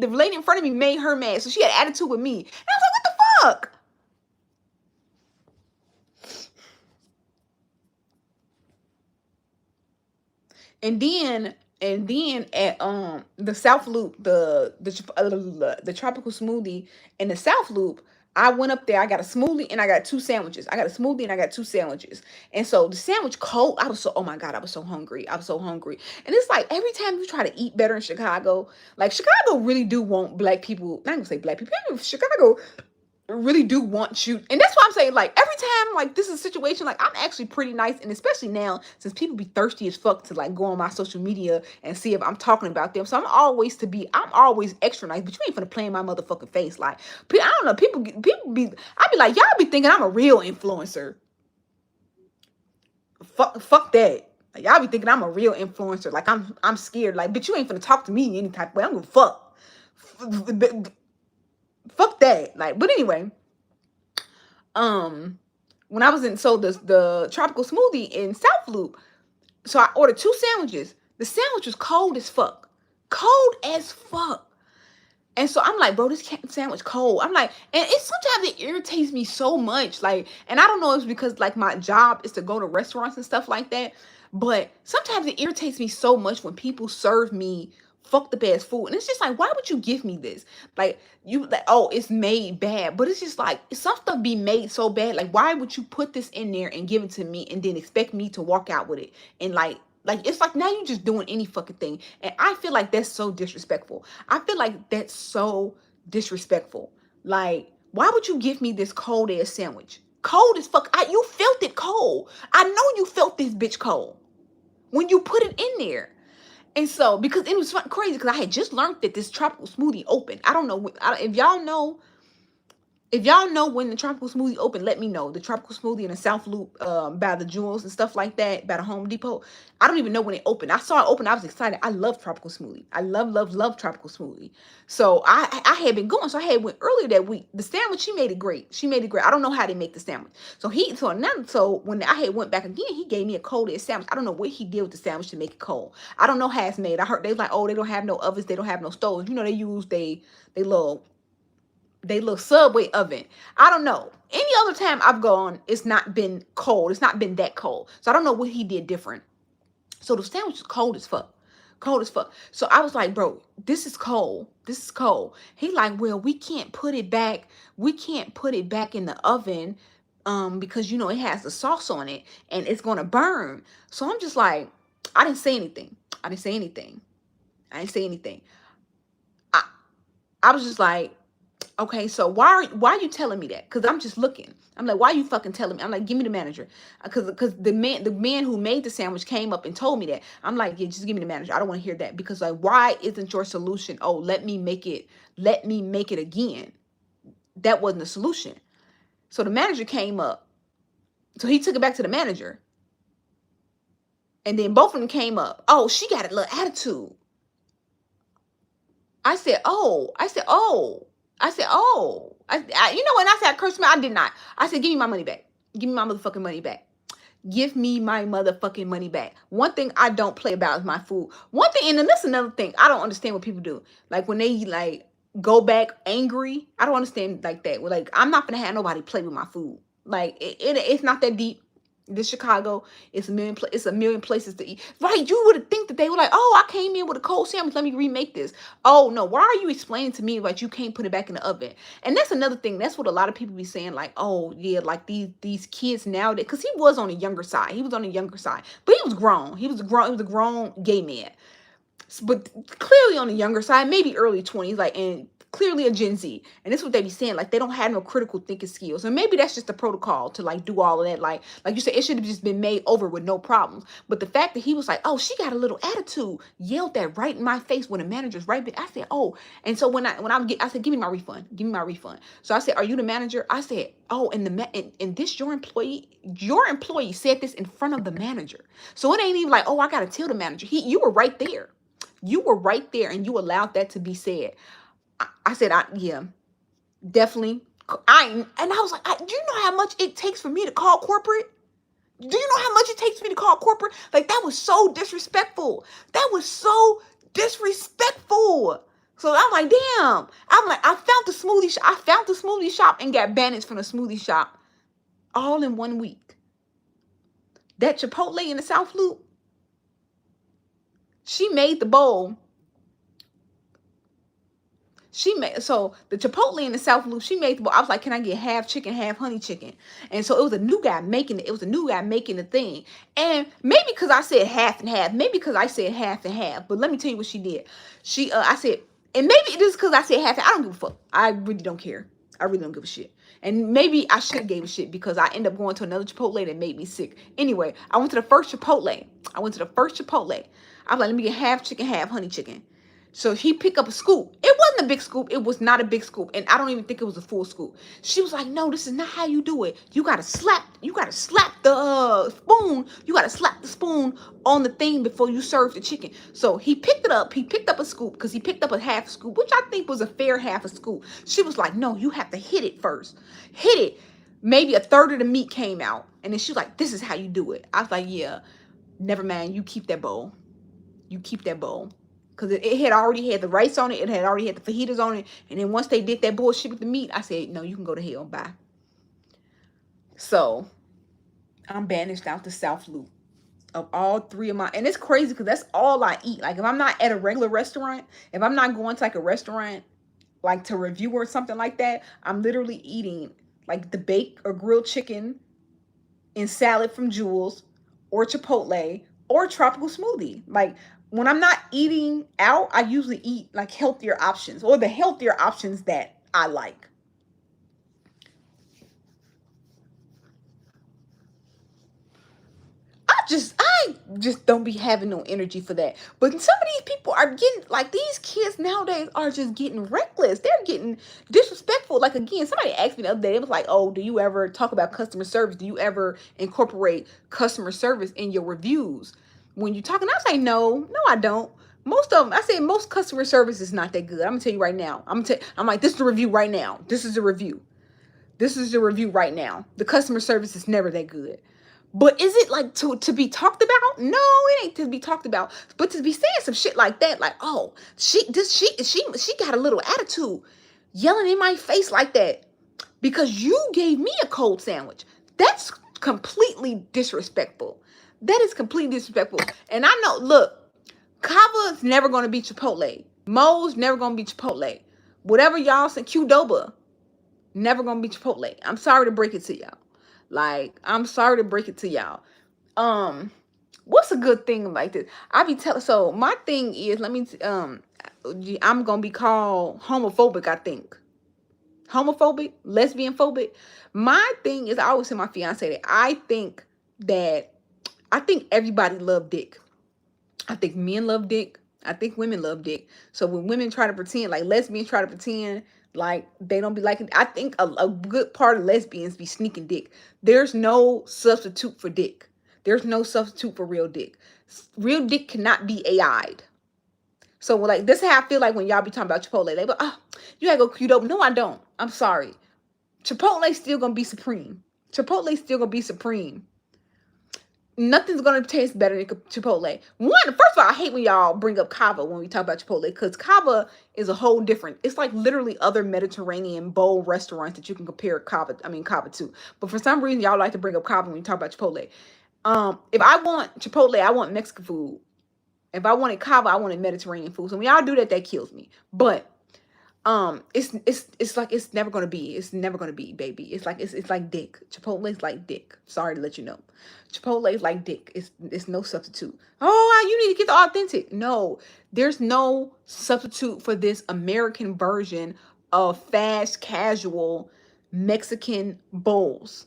her mad. So she had attitude with me. And I was like, what the fuck? And then at the South Loop, the tropical smoothie in the South Loop, I went up there. I got a smoothie and I got two sandwiches. And so the sandwich cold. Oh my God, I was so hungry. And it's like every time you try to eat better in Chicago, like Chicago really do want black people. Not gonna say black people. Chicago really do want you, and that's why I'm saying, like, every time like this is a situation, like, I'm actually pretty nice, and especially now since people be thirsty as fuck to like go on my social media and see if I'm talking about them. So I'm always extra nice, but you ain't finna play in my motherfucking face. Like, I don't know, people be, I be like, y'all be thinking I'm a real influencer. Fuck that. Like, y'all be thinking I'm a real influencer. Like, I'm scared. Like, bitch, you ain't finna talk to me any type of way. I'm gonna fuck that. Like, but anyway, when I was in, so the tropical smoothie in South Loop, so I ordered two sandwiches. The sandwich was cold as fuck. And so I'm like, bro, this sandwich cold. I'm like, and sometimes it irritates me so much. Like, and I don't know if it's because like my job is to go to restaurants and stuff like that. But sometimes it irritates me so much when people serve me fuck the best food. And it's just like, why would you give me this? Like, oh, it's made bad. But it's just like, some stuff be made so bad. Like, why would you put this in there and give it to me and then expect me to walk out with it? And like, it's like, now you're just doing any fucking thing. And I feel like that's so disrespectful. Like, why would you give me this cold ass sandwich? Cold as fuck. You felt it cold. I know you felt this bitch cold when you put it in there. And so, because it was crazy, because I had just learned that this tropical smoothie opened. I don't know if y'all know.
If y'all know when the tropical smoothie open, let me know. The tropical smoothie in the South Loop, by the Jewels and stuff like that, by the Home Depot. I don't even know when it opened. I saw it open. I was excited. I love tropical smoothie. I love, love, love tropical smoothie. So I had been going. So I had went earlier that week. The sandwich, she made it great. She made it great. I don't know how they make the sandwich. So when I had went back again, he gave me a cold ass sandwich. I don't know what he did with the sandwich to make it cold. I don't know how it's made. I heard they like, oh, they don't have no ovens. They don't have no stoves. You know, they use they little Subway oven. I don't know. Any other time I've gone, it's not been cold. It's not been that cold. So I don't know what he did different. So the sandwich is cold as fuck. Cold as fuck. So I was like, bro, this is cold. This is cold. He like, well, we can't put it back. We can't put it back in the oven, because you know it has the sauce on it and it's gonna burn. So I'm just like, I didn't say anything. I didn't say anything. I didn't say anything. I I was just like, okay, so why are you telling me that? Because I'm just looking. I'm like, why are you fucking telling me? I'm like, give me the manager. Because the man who made the sandwich came up and told me that. I'm like, yeah, just give me the manager. I don't want to hear that. Because like, why isn't your solution, oh, let me make it again? That wasn't the solution. So the manager came up. So he took it back to the manager. And then both of them came up. Oh, she got a little attitude. I said, oh, I said, oh, I said, oh, you know, when I said I cursed me, I did not. I said, give me my money back. Give me my motherfucking money back. Give me my motherfucking money back. One thing I don't play about is my food. One thing, and then that's another thing. I don't understand what people do. Like when they like go back angry. I don't understand like that. Like I'm not gonna have nobody play with my food. Like it's not that deep. This Chicago, it's a million places to eat. Right? You would think that they were like, oh, I came in with a cold sandwich. Let me remake this. Oh no, why are you explaining to me like you can't put it back in the oven? And that's another thing. That's what a lot of people be saying. Like, oh yeah, like these kids nowadays, because he was on the younger side. He was on the younger side, but he was grown. He was grown. He was a grown gay man, but clearly on the younger side, maybe early 20s, like, and clearly a Gen Z. And this is what they be saying, like they don't have no critical thinking skills. And maybe that's just the protocol to like do all of that. Like you said, it should have just been made over with no problems. But the fact that he was like, oh, she got a little attitude, yelled that right in my face when the manager's right there. I said, oh, and so I said, give me my refund, give me my refund. So I said, are you the manager? I said, oh, and this your employee said this in front of the manager. So it ain't even like, oh, I gotta tell the manager. You were right there. You were right there and you allowed that to be said. I said, yeah, definitely. And I was like, do you know how much it takes for me to call corporate? Do you know how much it takes for me to call corporate? Like, that was so disrespectful. That was so disrespectful. So I'm like, damn. I'm like, I found the smoothie shop. I found the smoothie shop and got banished from the smoothie shop all in 1 week. That Chipotle in the South Loop, she made the bowl. So the Chipotle in the South Loop, she made the bowl. I was like, can I get half chicken, half honey chicken? And so it was a new guy making it. It was a new guy making the thing. And maybe because I said half and half, maybe because I said half and half. But let me tell you what she did. I said, and maybe it is because I said half. I don't give a fuck. I really don't care. I really don't give a shit. And maybe I should have gave a shit because I ended up going to another Chipotle that made me sick. Anyway, I went to the first Chipotle. I was like, let me get half chicken, half honey chicken. So he picked up a scoop. It wasn't a big scoop. It was not a big scoop. And I don't even think it was a full scoop. She was like, no, this is not how you do it. You gotta slap the spoon. You gotta slap the spoon on the thing before you serve the chicken. So he picked it up. He picked up a scoop because he picked up a half scoop, which I think was a fair half a scoop. She was like, no, you have to hit it first. Hit it. Maybe a third of the meat came out. And then she was like, this is how you do it. I was like, yeah, never mind. You keep that bowl. You keep that bowl. Because it had already had the rice on it. It had already had the fajitas on it. And then once they did that bullshit with the meat, I said, no, you can go to hell. Bye. So I'm banished out the South Loop of all three of my. And it's crazy because that's all I eat. Like if I'm not at a regular restaurant, if I'm not going to like a restaurant, like to review or something like that, I'm literally eating like the baked or grilled chicken in salad from Jewels or Chipotle or tropical smoothie. Like when I'm not eating out, I usually eat like healthier options or the healthier options that I like. I I just don't be having no energy for that. But some of these people are getting, like, these kids nowadays are just getting reckless. They're getting disrespectful. Like, again, somebody asked me the other day, it was like, oh, do you ever talk about customer service? Do you ever incorporate customer service in your reviews when you're talking? I say, no, I don't. Most of them, I say most customer service is not that good. I'm gonna tell you right now. I'm like, this is the review right now. This is the review. This is the review right now. The customer service is never that good. But is it like to be talked about? No, it ain't to be talked about. But to be saying some shit like that, like, oh, she got a little attitude, yelling in my face like that because you gave me a cold sandwich. That's completely disrespectful. That is completely disrespectful. And I know, look, Kava's never gonna be Chipotle. Mo's never gonna be Chipotle. Whatever y'all say, Qdoba, never gonna be Chipotle. I'm sorry to break it to y'all. Like, I'm sorry to break it to y'all. What's a good thing like this? I be telling, so my thing is, I'm gonna be called homophobic, I think. Homophobic, lesbian phobic. My thing is, I always tell my fiance that I think everybody love dick. I think men love dick. I think women love dick. So when women try to pretend, like lesbians try to pretend like they don't be liking, I think a good part of lesbians be sneaking dick. There's no substitute for dick. There's no substitute for real dick. Real dick cannot be AI'd. So like, this is how I feel like when y'all be talking about Chipotle. They go, oh, you gotta go cute up. No, I don't. I'm sorry. Chipotle still gonna be supreme. Chipotle still gonna be supreme. Nothing's gonna taste better than Chipotle. First of all, I hate when y'all bring up Cava when we talk about Chipotle, because Cava is a whole different. It's like literally other Mediterranean bowl restaurants that you can compare Cava to. But for some reason, y'all like to bring up Cava when you talk about Chipotle. If I want Chipotle, I want Mexican food. If I wanted Cava, I wanted Mediterranean food. So when y'all do that, that kills me. But it's like it's never gonna be, baby. It's like dick. Chipotle is like dick. Sorry to let you know. Chipotle is like dick. It's no substitute. Oh, you need to get the authentic. No, there's no substitute for this American version of fast casual Mexican bowls.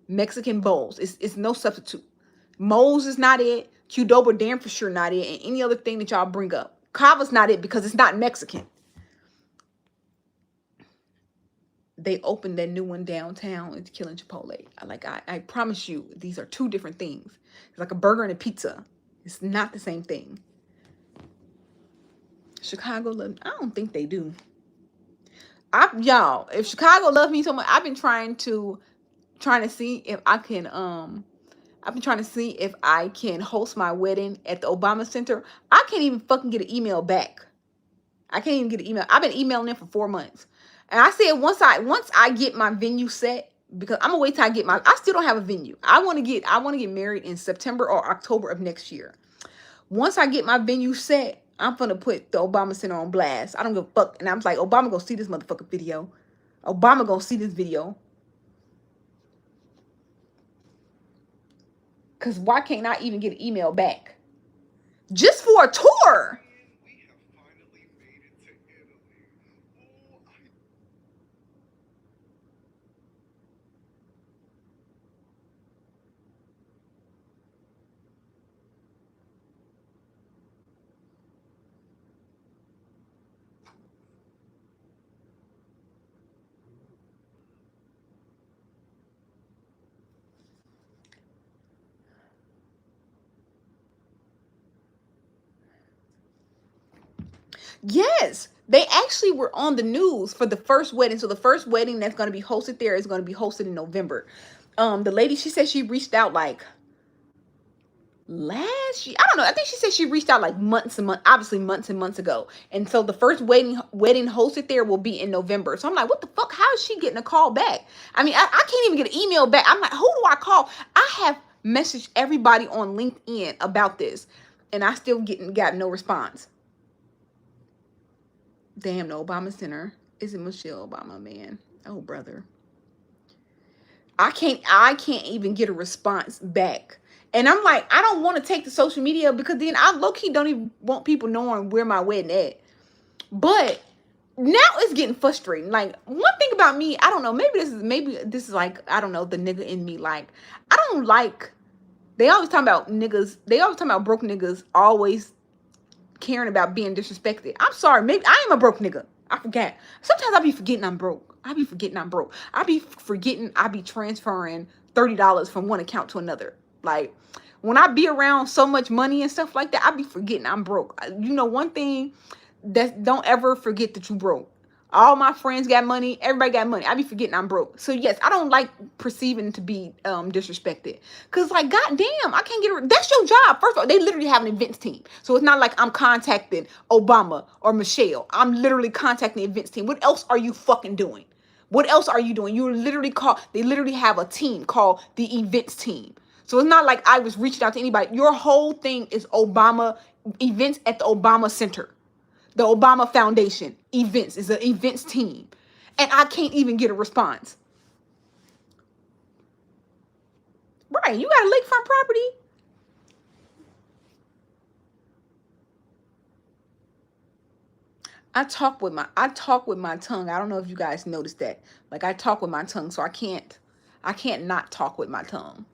It's no substitute. Moe's is not it. Qdoba damn for sure not it. And any other thing that y'all bring up. Cava's not it because it's not Mexican. They opened that new one downtown. It's killing Chipotle. I promise you, these are two different things. It's like a burger and a pizza. It's not the same thing. Chicago love, I don't think they do. Y'all, if Chicago loves me so much, I've been trying to see if I can host my wedding at the Obama Center. I can't even fucking get an email back. I can't even get an email. I've been emailing them for 4 months. And I said once I get my venue set, because I'm gonna wait till I still don't have a venue. I want to get married in September or October of next year. Once I get my venue set, I'm gonna put the Obama Center on blast. I don't give a fuck. And I'm like, Obama gonna see this motherfucking video. Obama gonna see this video. Cause why can't I even get an email back? Just for a tour. Yes, they actually were on the news for the first wedding. So the first wedding that's going to be hosted there is going to be hosted in November. The lady, she said she reached out like last year. I don't know. I think she said she reached out like months and months ago. And so the first wedding hosted there will be in November. So I'm like, what the fuck? How is she getting a call back? I mean, I can't even get an email back. I'm like, who do I call? I have messaged everybody on LinkedIn about this, and I still got no response. Damn, the Obama Center. Is it Michelle Obama, man? Oh, brother. I can't even get a response back. And I'm like, I don't want to take to social media because then I low-key don't even want people knowing where my wedding at. But now it's getting frustrating. Like, one thing about me, I don't know, maybe this is like, I don't know, the nigga in me. Like, I don't like They always talking about niggas. They always talking about broke niggas always caring about being disrespected. I'm sorry, maybe I am a broke nigga. I forget. Sometimes I be forgetting I'm broke. I be forgetting I'm broke. I be forgetting I be transferring $30 from one account to another. Like when I be around so much money and stuff like that, I be forgetting I'm broke. You know, one thing that don't ever forget that you broke. All my friends got money. Everybody got money. I be forgetting I'm broke. So yes, I don't like perceiving to be disrespected. Cause like, goddamn, I can't get it. That's your job. First of all, they literally have an events team. So it's not like I'm contacting Obama or Michelle. I'm literally contacting the events team. What else are you fucking doing? What else are you doing? You literally they literally have a team called the events team. So it's not like I was reaching out to anybody. Your whole thing is Obama events at the Obama Center. The Obama Foundation events is an events team. And I can't even get a response. Right, you got a lakefront property? I talk with my tongue. I don't know if you guys noticed that. Like I talk with my tongue, so I can't not talk with my tongue.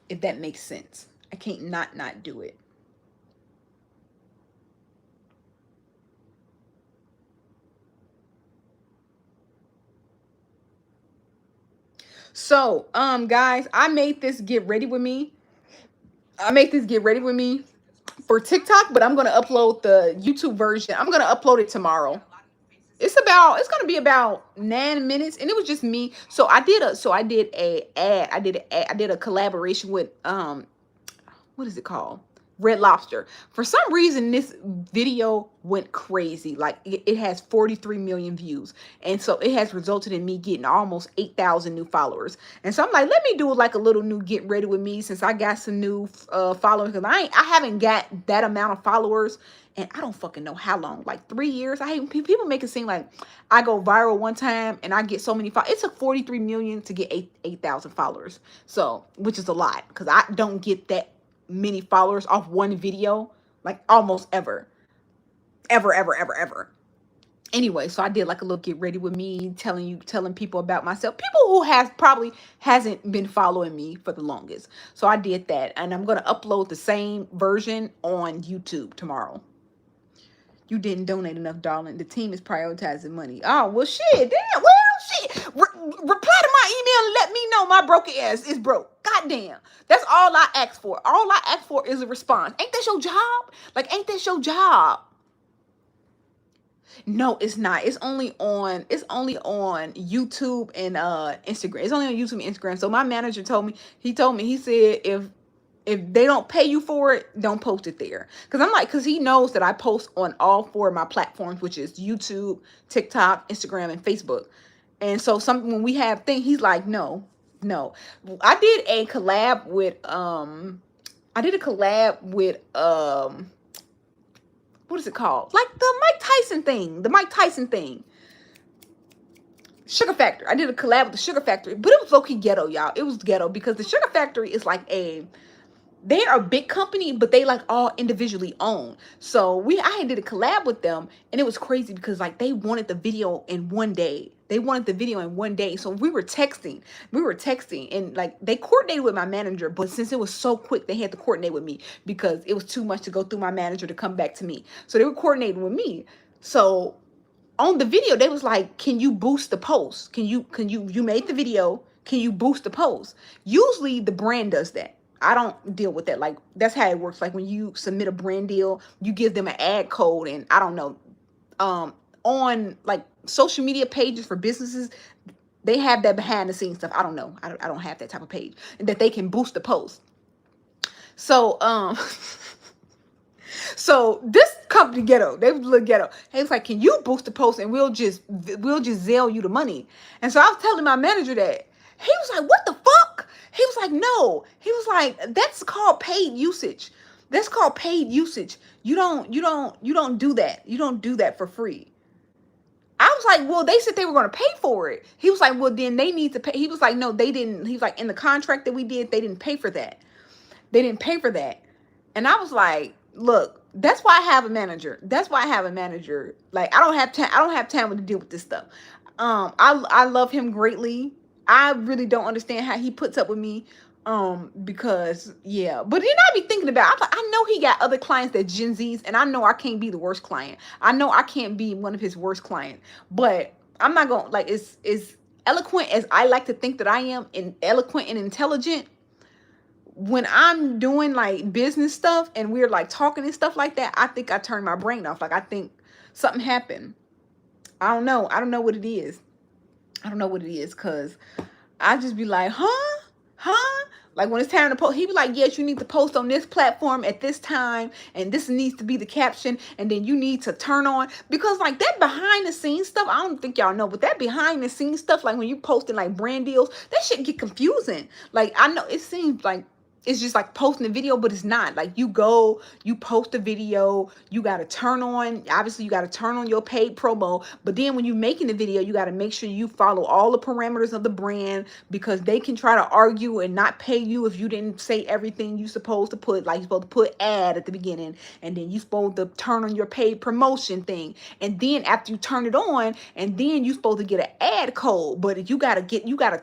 If that makes sense. I can't not do it. So, guys, I made this get ready with me. For TikTok, but I'm gonna upload the YouTube version. I'm gonna upload it tomorrow. It's gonna be about 9 minutes, and it was just me. So I did a ad. I did a collaboration with what is it called? Red Lobster. For some reason, this video went crazy. Like it has 43 million views. And so it has resulted in me getting almost 8,000 new followers. And so I'm like, let me do like a little new get ready with me since I got some new followers. Cause I haven't got that amount of followers. And I don't fucking know how long, like 3 years. I hate people make it seem like I go viral one time and I get so many followers. It took 43 million to get 8,000 followers. So, which is a lot because I don't get that many followers off one video, like almost ever. Anyway, so I did like a little get ready with me, telling people about myself. People who probably hasn't been following me for the longest. So I did that, and I'm gonna upload the same version on YouTube tomorrow. You didn't donate enough, darling. The team is prioritizing money. Oh, well, shit. Damn. Well, shit. Reply to my email and let me know my broken ass is broke. Goddamn. That's all I ask for. All I ask for is a response. Ain't that your job? Like, ain't that your job? No, it's not. It's only on YouTube and Instagram. It's only on YouTube and Instagram. So my manager told me, he said if they don't pay you for it, don't post it there. Because he knows that I post on all 4 of my platforms, which is YouTube, TikTok, Instagram, and Facebook. And so when we have things, he's like, no. I did a collab with what is it called? Like the Mike Tyson thing. Sugar Factory. I did a collab with the Sugar Factory, but it was low-key ghetto, y'all. It was ghetto because the Sugar Factory is like they are a big company, but they like all individually owned. So I did a collab with them, and it was crazy because like they wanted the video in one day. So we were texting, and like they coordinated with my manager, but since it was so quick, they had to coordinate with me because it was too much to go through my manager to come back to me. So they were coordinating with me. So on the video, they was like, can you boost the post? You made the video, can you boost the post? Usually the brand does that. I don't deal with that. Like, that's how it works. Like when you submit a brand deal, you give them an ad code, and I don't know, on like social media pages for businesses, they have that behind the scenes stuff. I don't know. I don't have that type of page that they can boost the post. So, so this company ghetto, they was a little ghetto. He was like, can you boost the post and we'll just Zelle you the money. And so I was telling my manager that. He was like, what the fuck? He was like, no. He was like, that's called paid usage. You don't do that. You don't do that for free. I was like, well, they said they were going to pay for it. He was like, well, then they need to pay. He was like, no, they didn't. He was like, in the contract that we did, they didn't pay for that. And I was like, look, that's why I have a manager. Like, I don't have time to deal with this stuff. I love him greatly. I really don't understand how he puts up with me Because yeah, but then I be thinking about, I'm like, I know he got other clients that Gen Z's, and I know I can't be the worst client. I know I can't be one of his worst clients, but I'm not gonna like, it's eloquent as I like to think that I am, and eloquent and intelligent. When I'm doing like business stuff and we're like talking and stuff like that, I think I turn my brain off. Like I think something happened. I don't know. I don't know what it is. I don't know what it is, cause I just be like, huh? Huh? Like when it's time to post, he be like, yes, you need to post on this platform at this time, and this needs to be the caption, and then you need to turn on, because like that behind the scenes stuff, I don't think y'all know, but that behind the scenes stuff, like when you posting like brand deals, that shit get confusing. Like I know it seems like it's just like posting a video, but it's not. Like you go, you post a video, you got to turn on, obviously you got to turn on your paid promo, but then when you making the video, you got to make sure you follow all the parameters of the brand, because they can try to argue and not pay you if you didn't say everything you supposed to put. Like you supposed to put ad at the beginning, and then you supposed to turn on your paid promotion thing, and then after you turn it on, and then you supposed to get an ad code. But if you gotta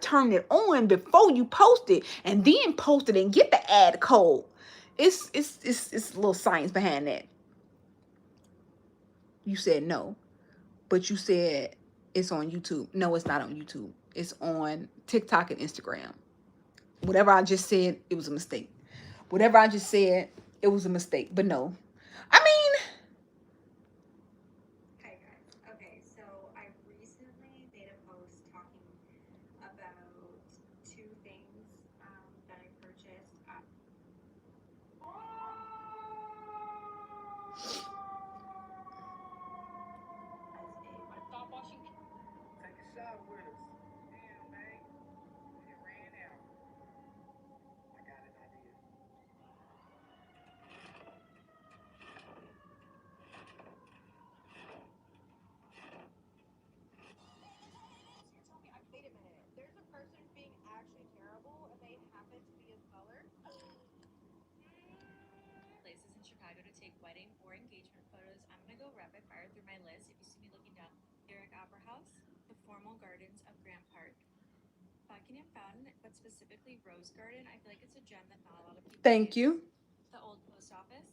turn it on before you post it, and then post it and get the ad code. It's a little science behind that. You said no, but you said it's on YouTube. No, it's not on YouTube. It's on TikTok and Instagram. Whatever I just said, it was a mistake. Whatever I just said, it was a mistake. But no. I mean,
Hi guys. Okay, so I recently made a post talking about two things that I purchased as a
Take a shot with us. Damn, man. It ran out. I got an idea.
places in Chicago to take wedding or engagement photos. I'm gonna go rapid fire through my list. If you see me looking down, Lyric Opera House, the Formal Gardens of Grant Park, Buckingham Fountain, but specifically Rose Garden. I feel like it's a gem that not a lot of people
thank
use.
you.
The Old Post Office,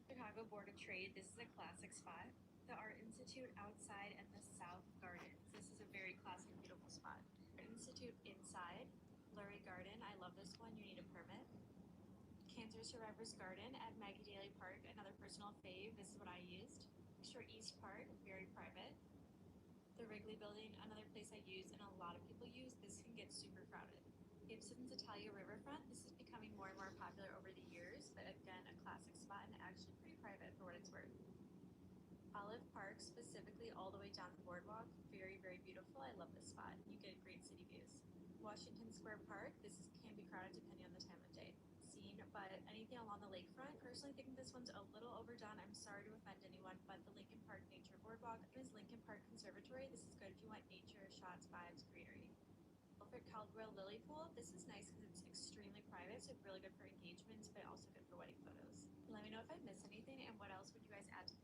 Chicago Board of Trade. This is a classic spot. The Art Institute outside and the South Gardens. This is a very classic, beautiful spot. Art Institute inside, Lurie Garden. I love this one. You need a permit. Cancer Survivors Garden at Maggie Daly Park, another personal fave. This is what I used. Shore East Park, very private. The Wrigley Building, another place I use and a lot of people use. This can get super crowded. Gibson's Italia Riverfront. This is becoming more and more popular over the years, but again, a classic spot and actually pretty private for what it's worth. Olive Park, specifically all the way down the boardwalk, very, very beautiful. I love this spot. You get great city views. Washington Square Park, this can be crowded depending on the time of day. Seen, but anything along the lakefront, personally think this one's a little overdone. I'm sorry to offend anyone, but the Lincoln Park Nature Boardwalk is Lincoln Park Conservatory. This is good if you want nature, shots, vibes, greenery. Wilfred Caldwell Lily Pool, this is nice because it's extremely private, so really good for engagements, but also good for wedding photos. Let me know if I missed anything, and what else would you guys add to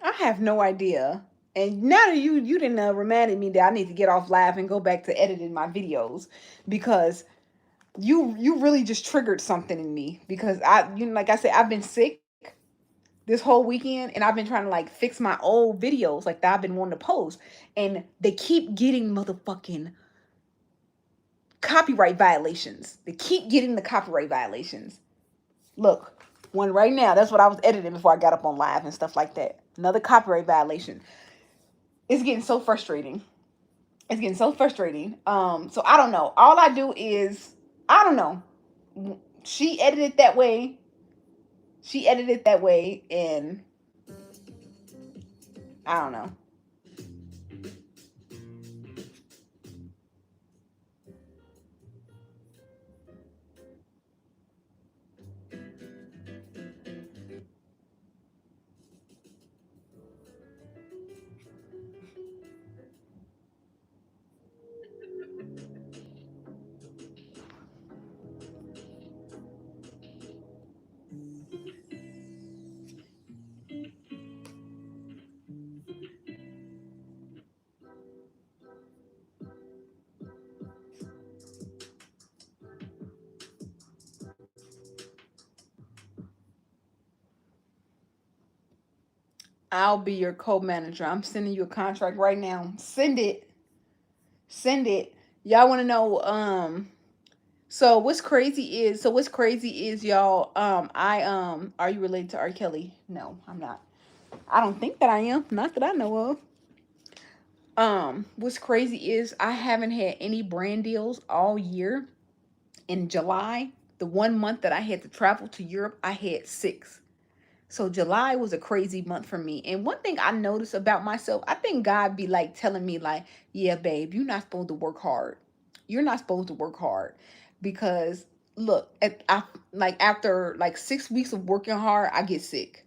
I have no idea. And now that you didn't reminded me that I need to get off live and go back to editing my videos, because you really just triggered something in me, because like I said, I've been sick this whole weekend, and I've been trying to like fix my old videos like that I've been wanting to post, and they keep getting motherfucking copyright violations. They keep getting the copyright violations. Look, one right now. That's what I was editing before I got up on live and stuff like that. Another copyright violation. It's getting so frustrating. It's getting so frustrating. So I don't know. All I do is, I don't know. She edited that way. She edited that way, and I don't know. I'll be your co-manager. I'm sending you a contract right now. Send it. Send it. Y'all want to know what's crazy is y'all I are you related to R. Kelly? No, I'm not. I don't think that I am. Not that I know of. What's crazy is I haven't had any brand deals all year. In July, the 1 month that I had to travel to Europe, I had six. So July was a crazy month for me. And one thing I noticed about myself, I think God be like telling me like, yeah, babe, you're not supposed to work hard. You're not supposed to work hard because look, like after like 6 weeks of working hard, I get sick.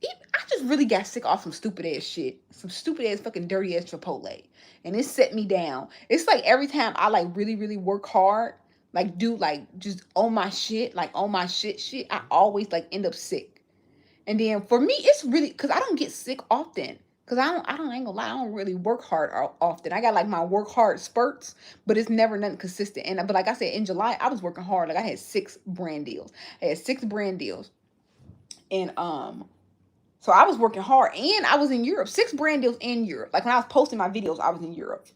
I just really got sick off some stupid ass shit, some stupid ass fucking dirty ass Chipotle, and it set me down. It's like every time I like really really work hard, like do like just on my shit, like on my shit, I always like end up sick. And then for me, it's really because I don't get sick often. Cause I don't ain't gonna lie, I don't really work hard often. I got like my work hard spurts, but it's never nothing consistent. And but like I said, in July, I was working hard. Like I had six brand deals. I had six brand deals, and so I was working hard, and I was in Europe. Six brand deals in Europe. Like when I was posting my videos, I was in Europe.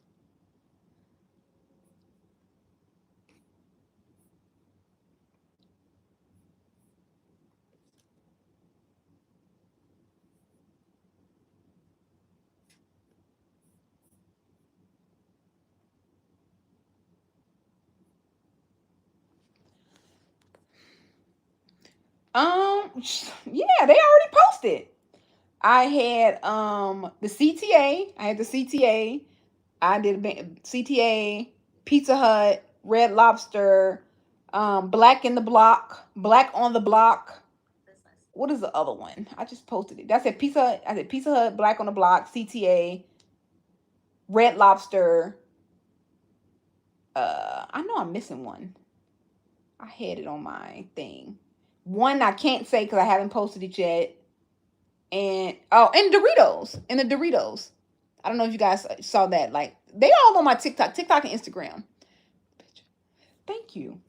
Yeah, they already posted. I had the CTA. I had the CTA. I did CTA, Pizza Hut, Red Lobster, Black in the Block, Black on the Block. What is the other one? I just posted it. That's at Pizza Hut. I said Pizza Hut, Black on the Block, CTA, Red Lobster. I know I'm missing one. I had it on my thing. One I can't say because I haven't posted it yet. And oh, and Doritos, and the Doritos. I don't know if you guys saw that. Like they all on my TikTok and Instagram. Thank you.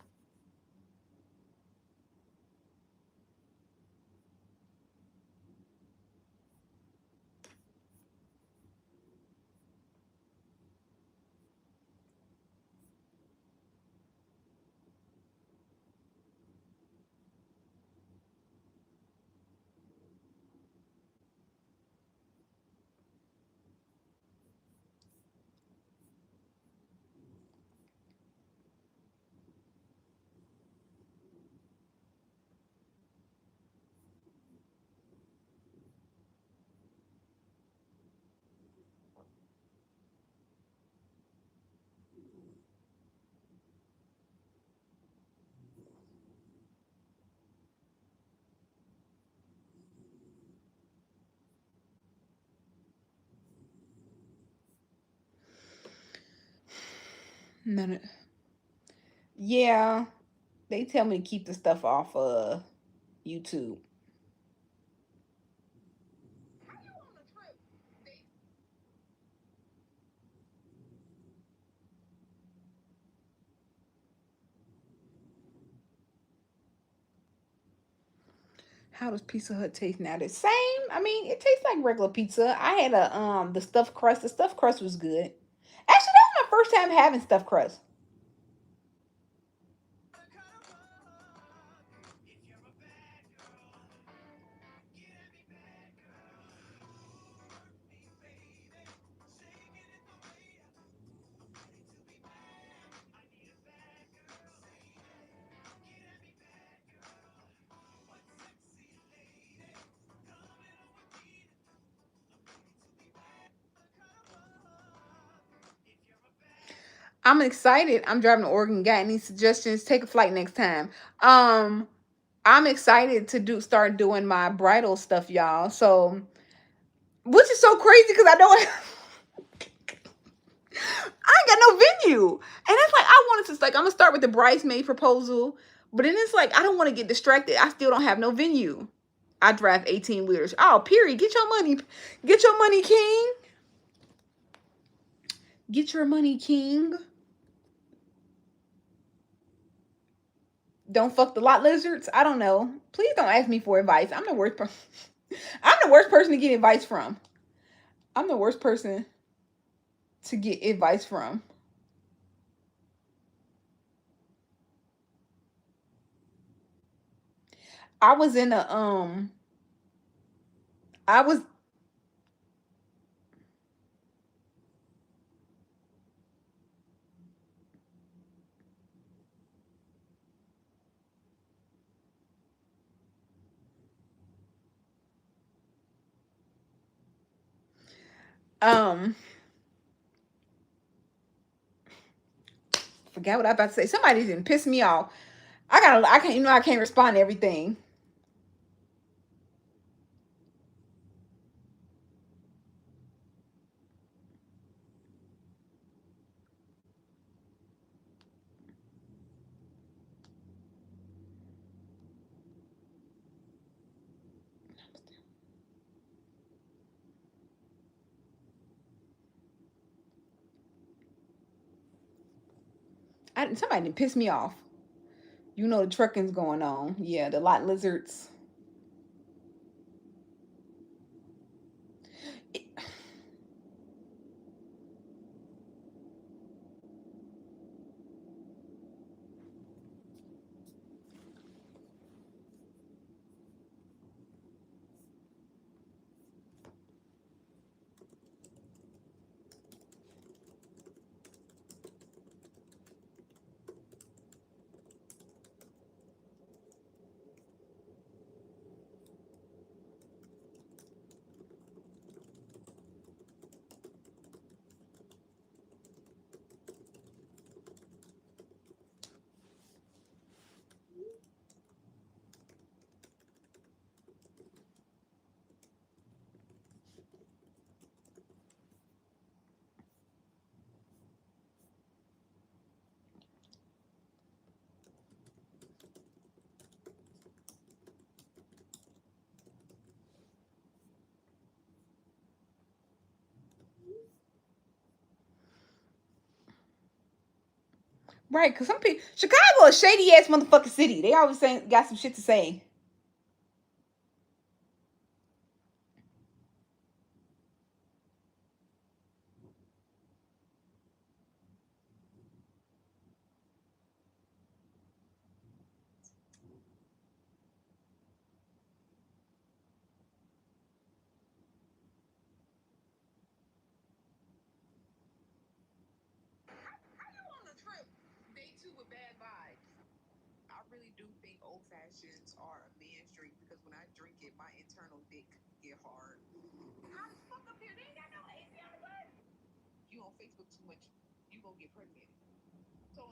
None of, yeah, they tell me to keep the stuff off YouTube. How does Pizza Hut taste now? The same. I mean, it tastes like regular pizza. I had a the stuffed crust. The stuffed crust was good. Actually, that was my first time having stuffed crust. I'm excited. I'm driving to Oregon. Got any suggestions? Take a flight next time. Um, I'm excited to start doing my bridal stuff, y'all. So, which is so crazy because I know I ain't got no venue, and it's like I wanted to like I'm gonna start with the bridesmaid proposal, but then it's like I don't want to get distracted. I still don't have no venue. I drive 18 wheelers. Oh, period. Get your money, king. Get your money, king. Don't fuck the lot lizards. I don't know. Please don't ask me for advice. I'm the worst person. I'm the worst person to get advice from. I'm the worst person to get advice from. I was in a I was um forgot what I was about to say. Somebody didn't piss me off. I can't, I can't respond to everything. Somebody didn't piss me off. You know the trucking's going on. Yeah, the lot lizards. Right, because some people, Chicago a shady ass motherfucking city. They always saying got some shit to say.
How you on a trip day two with bad vibes? I really do think old fashions are a man's drink because when I drink it, my internal dick get hard. How the fuck up here? They ain't got no AC on the bus. You on Facebook too much, you gonna get pregnant. So